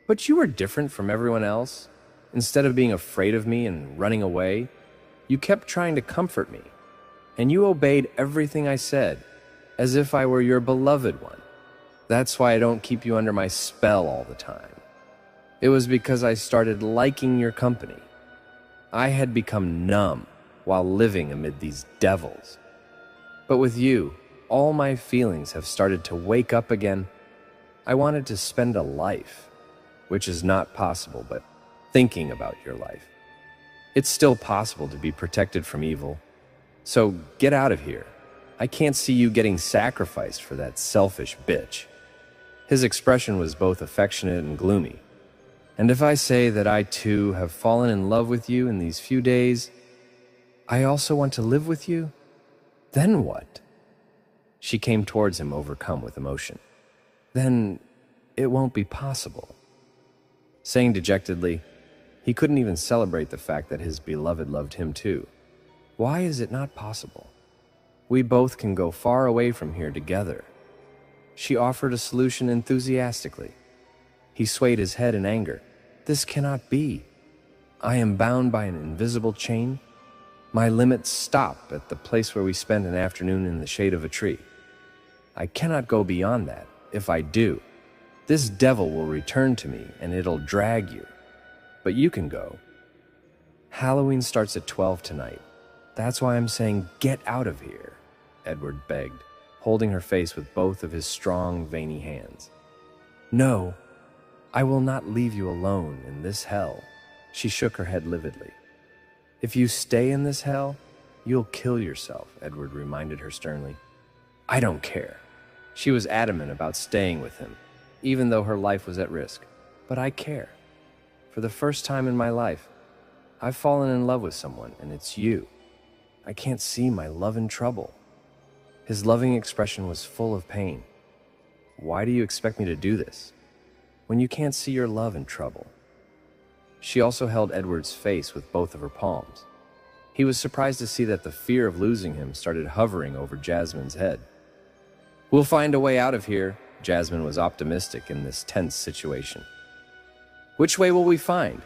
But you were different from everyone else. Instead of being afraid of me and running away, you kept trying to comfort me, and you obeyed everything I said, as if I were your beloved one. That's why I don't keep you under my spell all the time. It was because I started liking your company. I had become numb while living amid these devils. But with you, all my feelings have started to wake up again. I wanted to spend a life, which is not possible, but thinking about your life. It's still possible to be protected from evil. So get out of here. I can't see you getting sacrificed for that selfish bitch. His expression was both affectionate and gloomy. And if I say that I too have fallen in love with you in these few days, I also want to live with you, then what? She came towards him, overcome with emotion. Then it won't be possible. Saying dejectedly, he couldn't even celebrate the fact that his beloved loved him too. Why is it not possible? We both can go far away from here together. She offered a solution enthusiastically. He swayed his head in anger. This cannot be. I am bound by an invisible chain. My limits stop at the place where we spent an afternoon in the shade of a tree. I cannot go beyond that. If I do, this devil will return to me and it'll drag you. But you can go. Halloween starts at 12 tonight. That's why I'm saying get out of here, Edward begged, holding her face with both of his strong, veiny hands. No, I will not leave you alone in this hell. She shook her head lividly. If you stay in this hell, you'll kill yourself, Edward reminded her sternly. I don't care. She was adamant about staying with him, even though her life was at risk. But I care. For the first time in my life, I've fallen in love with someone, and it's you. I can't see my love in trouble. His loving expression was full of pain. Why do you expect me to do this, when you can't see your love in trouble? She also held Edward's face with both of her palms. He was surprised to see that the fear of losing him started hovering over Jasmine's head. We'll find a way out of here, Jasmine was optimistic in this tense situation. Which way will we find?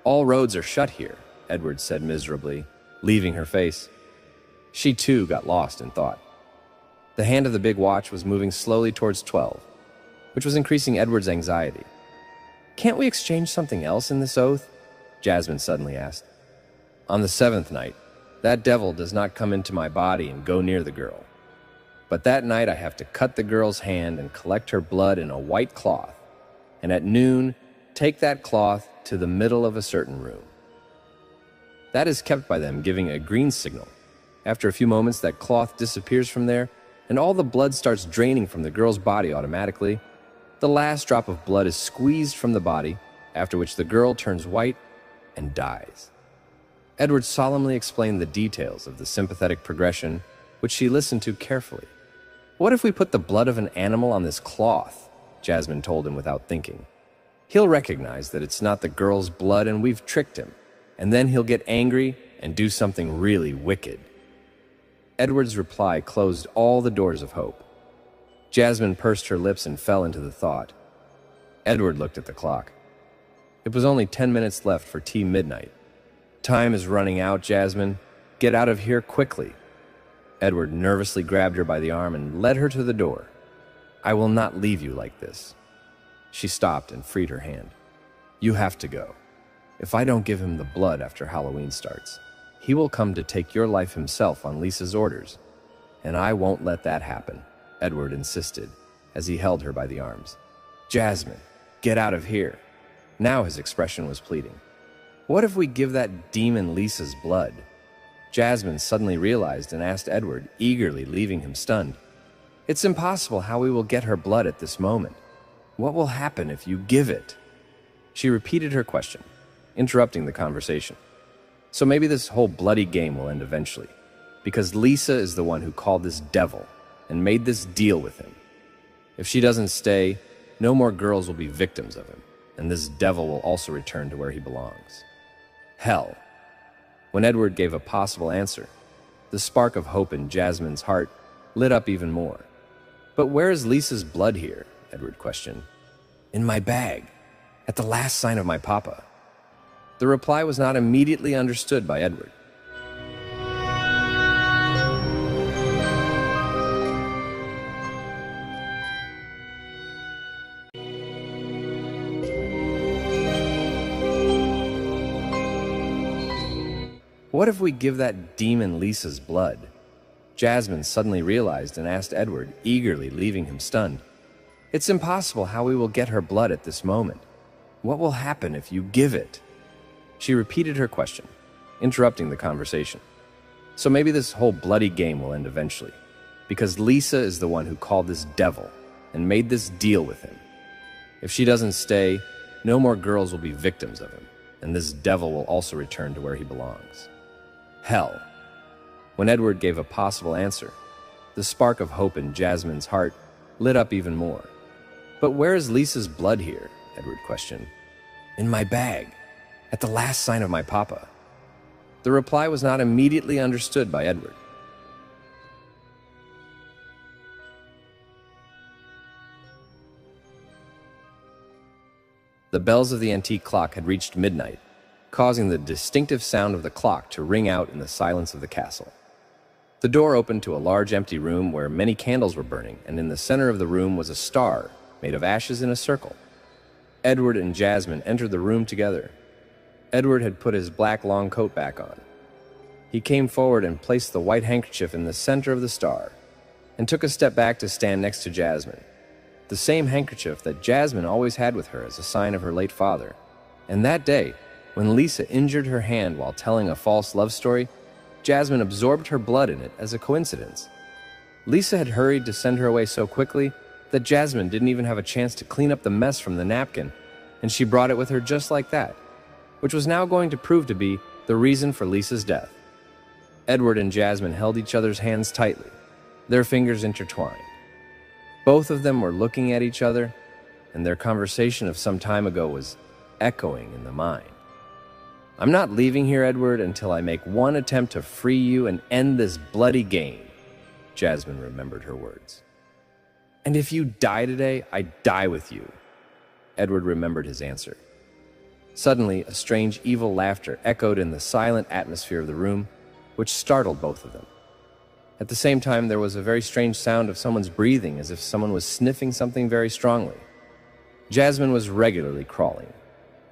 All roads are shut here, Edward said miserably, leaving her face. She too got lost in thought. The hand of the big watch was moving slowly towards 12, which was increasing Edward's anxiety. Can't we exchange something else in this oath? Jasmine suddenly asked. On the 7th night, that devil does not come into my body and go near the girl. But that night I have to cut the girl's hand and collect her blood in a white cloth, and at noon, take that cloth to the middle of a certain room. That is kept by them giving a green signal. After a few moments, that cloth disappears from there, and all the blood starts draining from the girl's body automatically. The last drop of blood is squeezed from the body, after which the girl turns white, and dies. Edward solemnly explained the details of the sympathetic progression, which she listened to carefully. "What if we put the blood of an animal on this cloth?" Jasmine told him without thinking. "He'll recognize that it's not the girl's blood and we've tricked him, and then he'll get angry and do something really wicked." Edward's reply closed all the doors of hope. Jasmine pursed her lips and fell into the thought. Edward looked at the clock. It was only 10 minutes left for tea midnight. "Time is running out, Jasmine. Get out of here quickly." Edward nervously grabbed her by the arm and led her to the door. "I will not leave you like this." She stopped and freed her hand. "You have to go. If I don't give him the blood after Halloween starts, he will come to take your life himself on Lisa's orders. And I won't let that happen," Edward insisted as he held her by the arms. "Jasmine, get out of here." Now his expression was pleading. "What if we give that demon Lisa's blood?" Jasmine suddenly realized and asked Edward, eagerly, leaving him stunned. "It's impossible how we will get her blood at this moment. What will happen if you give it?" She repeated her question, interrupting the conversation. "So maybe this whole bloody game will end eventually, because Lisa is the one who called this devil and made this deal with him. If she doesn't stay, no more girls will be victims of him, and this devil will also return to where he belongs. Hell." When Edward gave a possible answer, the spark of hope in Jasmine's heart lit up even more. "But where is Lisa's blood here?" Edward questioned. "In my bag, at the last sign of my papa." The reply was not immediately understood by Edward. "What if we give that demon Lisa's blood?" Jasmine suddenly realized and asked Edward, eagerly, leaving him stunned. "It's impossible how we will get her blood at this moment. What will happen if you give it?" She repeated her question, interrupting the conversation. "So maybe this whole bloody game will end eventually, because Lisa is the one who called this devil and made this deal with him. If she doesn't stay, no more girls will be victims of him, and this devil will also return to where he belongs. Hell." When Edward gave a possible answer, the spark of hope in Jasmine's heart lit up even more. "But where is Lisa's blood here?" Edward questioned. "In my bag, at the last sign of my papa." The reply was not immediately understood by Edward. The bells of the antique clock had reached midnight, causing the distinctive sound of the clock to ring out in the silence of the castle. The door opened to a large empty room where many candles were burning, and in the center of the room was a star made of ashes in a circle. Edward and Jasmine entered the room together. Edward had put his black long coat back on. He came forward and placed the white handkerchief in the center of the star, and took a step back to stand next to Jasmine. The same handkerchief that Jasmine always had with her as a sign of her late father. And that day, when Lisa injured her hand while telling a false love story, Jasmine absorbed her blood in it as a coincidence. Lisa had hurried to send her away so quickly that Jasmine didn't even have a chance to clean up the mess from the napkin, and she brought it with her just like that, which was now going to prove to be the reason for Lisa's death. Edward and Jasmine held each other's hands tightly, their fingers intertwined. Both of them were looking at each other, and their conversation of some time ago was echoing in the mind. "I'm not leaving here, Edward, until I make one attempt to free you and end this bloody game," Jasmine remembered her words. "And if you die today, I die with you," Edward remembered his answer. Suddenly, a strange, evil laughter echoed in the silent atmosphere of the room, which startled both of them. At the same time, there was a very strange sound of someone's breathing, as if someone was sniffing something very strongly. Jasmine was regularly crawling,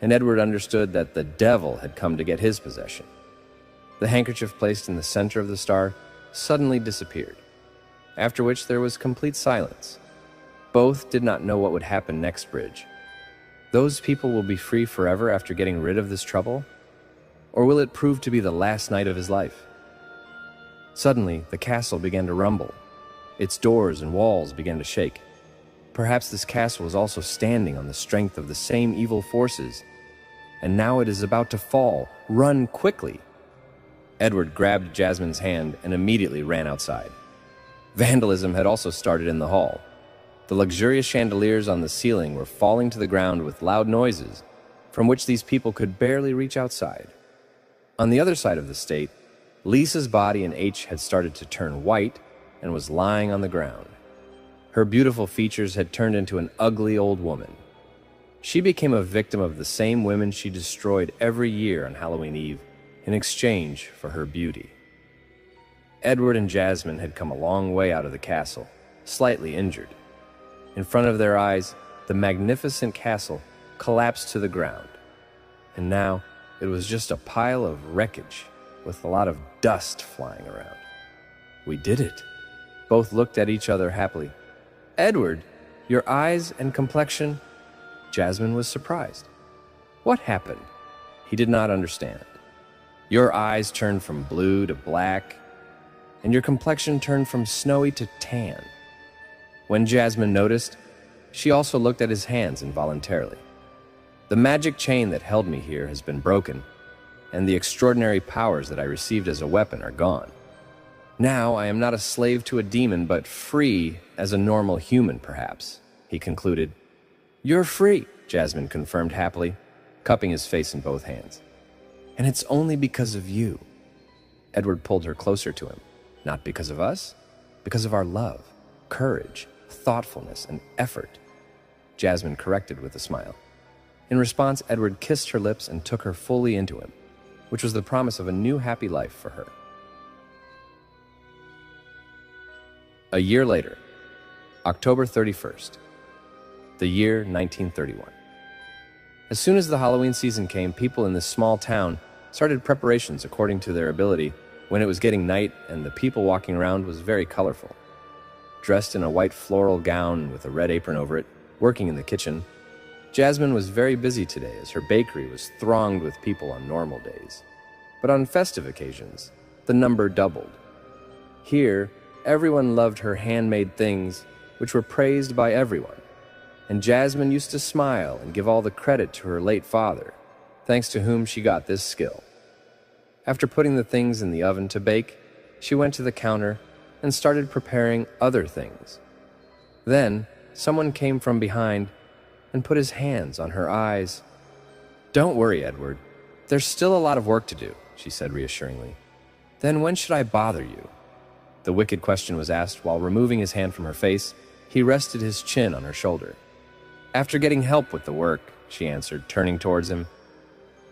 and Edward understood that the devil had come to get his possession. The handkerchief placed in the center of the star suddenly disappeared, after which there was complete silence. Both did not know what would happen next bridge. Those people will be free forever after getting rid of this trouble? Or will it prove to be the last night of his life? Suddenly, the castle began to rumble. Its doors and walls began to shake. Perhaps this castle was also standing on the strength of the same evil forces. and now it is about to fall. Run quickly." Edward grabbed Jasmine's hand and immediately ran outside. Vandalism had also started in the hall. The luxurious chandeliers on the ceiling were falling to the ground with loud noises, from which these people could barely reach outside. On the other side of the estate, Lisa's body in H had started to turn white and was lying on the ground. Her beautiful features had turned into an ugly old woman. She became a victim of the same women she destroyed every year on Halloween Eve in exchange for her beauty. Edward and Jasmine had come a long way out of the castle, slightly injured. In front of their eyes, the magnificent castle collapsed to the ground, and now it was just a pile of wreckage with a lot of dust flying around. "We did it." Both looked at each other happily. "Edward, your eyes and complexion—" Jasmine was surprised. "What happened?" He did not understand. "Your eyes turned from blue to black, and your complexion turned from snowy to tan." When Jasmine noticed, she also looked at his hands involuntarily. "The magic chain that held me here has been broken, and the extraordinary powers that I received as a weapon are gone. Now I am not a slave to a demon, but free as a normal human, perhaps," he concluded. "You're free," Jasmine confirmed happily, cupping his face in both hands. "And it's only because of you." Edward pulled her closer to him. "Not because of us, because of our love, courage, thoughtfulness, and effort," Jasmine corrected with a smile. In response, Edward kissed her lips and took her fully into him, which was the promise of a new happy life for her. A year later, October 31st, the year 1931. As soon as the Halloween season came, people in this small town started preparations according to their ability when it was getting night and the people walking around was very colorful. Dressed in a white floral gown with a red apron over it, working in the kitchen, Jasmine was very busy today as her bakery was thronged with people on normal days. But on festive occasions, the number doubled. Here, everyone loved her handmade things, which were praised by everyone. And Jasmine used to smile and give all the credit to her late father, thanks to whom she got this skill. After putting the things in the oven to bake, she went to the counter and started preparing other things. Then, someone came from behind and put his hands on her eyes. "Don't worry, Edward. There's still a lot of work to do," she said reassuringly. "Then when should I bother you?" The wicked question was asked while removing his hand from her face. He rested his chin on her shoulder. "After getting help with the work," she answered, turning towards him.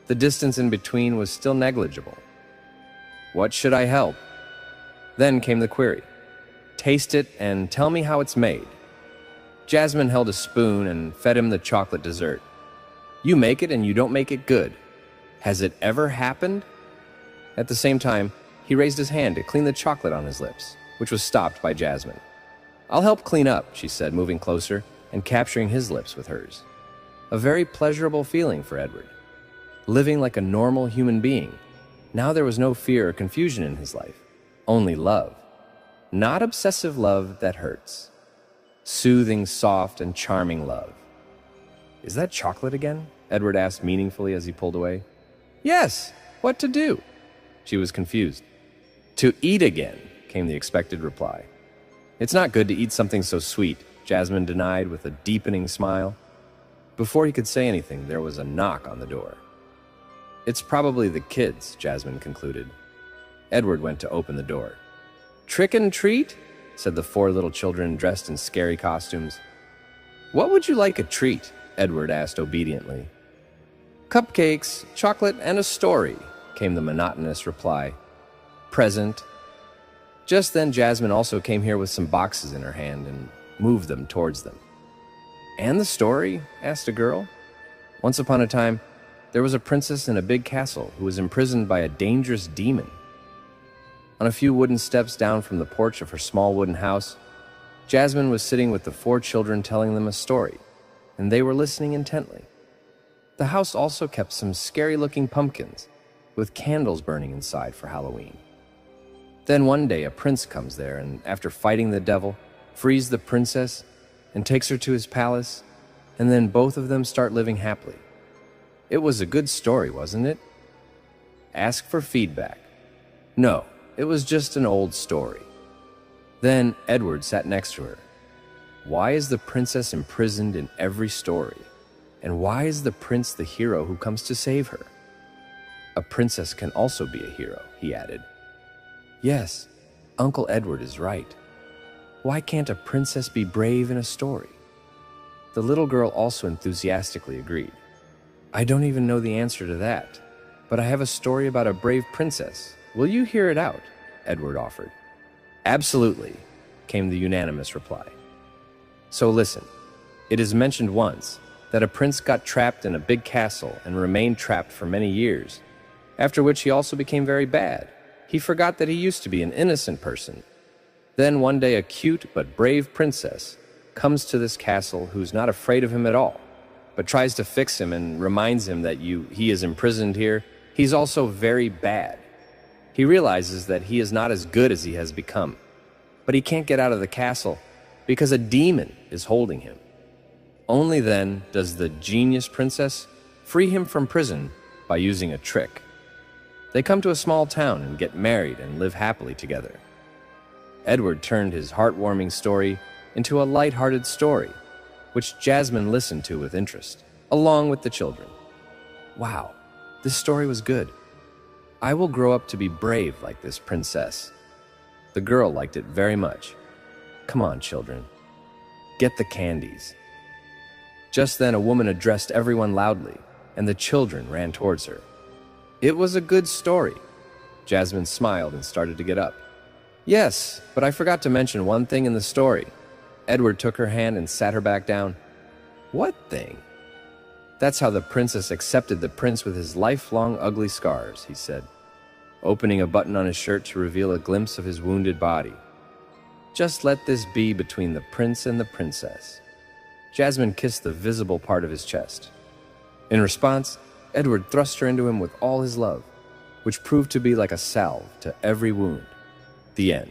The distance in between was still negligible. "What should I help?" Then came the query. "Taste it and tell me how it's made." Jasmine held a spoon and fed him the chocolate dessert. "You make it and you don't make it good. Has it ever happened?" At the same time, he raised his hand to clean the chocolate on his lips, which was stopped by Jasmine. "I'll help clean up," she said, moving closer and capturing his lips with hers. A very pleasurable feeling for Edward. Living like a normal human being, now there was no fear or confusion in his life, only love. Not obsessive love that hurts. Soothing, soft, and charming love. "Is that chocolate again?" Edward asked meaningfully as he pulled away. "Yes, what to do?" She was confused. "To eat again," came the expected reply. "It's not good to eat something so sweet," Jasmine denied with a deepening smile. Before he could say anything, there was a knock on the door. "It's probably the kids," Jasmine concluded. Edward went to open the door. "Trick and treat?" said the 4 little children dressed in scary costumes. "What would you like a treat?" Edward asked obediently. "Cupcakes, chocolate, and a story," came the monotonous reply. "Present." Just then, Jasmine also came here with some boxes in her hand and moved them towards them. "And the story?" asked a girl. Once upon a time, there was a princess in a big castle who was imprisoned by a dangerous demon. On a few wooden steps down from the porch of her small wooden house, Jasmine was sitting with the 4 children telling them a story, and they were listening intently. The house also kept some scary-looking pumpkins with candles burning inside for Halloween. Then one day a prince comes there and, after fighting the devil, frees the princess and takes her to his palace, and then both of them start living happily. It was a good story, wasn't it? Ask for feedback. No, it was just an old story. Then Edward sat next to her. Why is the princess imprisoned in every story? And why is the prince the hero who comes to save her? A princess can also be a hero, he added. Yes, Uncle Edward is right. Why can't a princess be brave in a story? The little girl also enthusiastically agreed. I don't even know the answer to that, but I have a story about a brave princess. Will you hear it out? Edward offered. Absolutely, came the unanimous reply. So listen, it is mentioned once that a prince got trapped in a big castle and remained trapped for many years, after which he also became very bad. He forgot that he used to be an innocent person. Then one day a cute but brave princess comes to this castle who's not afraid of him at all, but tries to fix him and reminds him that he is imprisoned here. He's also very bad. He realizes that he is not as good as he has become, but he can't get out of the castle because a demon is holding him. Only then does the genius princess free him from prison by using a trick. They come to a small town and get married and live happily together. Edward turned his heartwarming story into a light-hearted story, which Jasmine listened to with interest, along with the children. Wow, this story was good. I will grow up to be brave like this princess. The girl liked it very much. Come on, children. Get the candies. Just then a woman addressed everyone loudly, and the children ran towards her. It was a good story. Jasmine smiled and started to get up. Yes, but I forgot to mention one thing in the story. Edward took her hand and sat her back down. What thing? That's how the princess accepted the prince with his lifelong ugly scars, he said, opening a button on his shirt to reveal a glimpse of his wounded body. Just let this be between the prince and the princess. Jasmine kissed the visible part of his chest. In response, Edward thrust her into him with all his love, which proved to be like a salve to every wound. The end.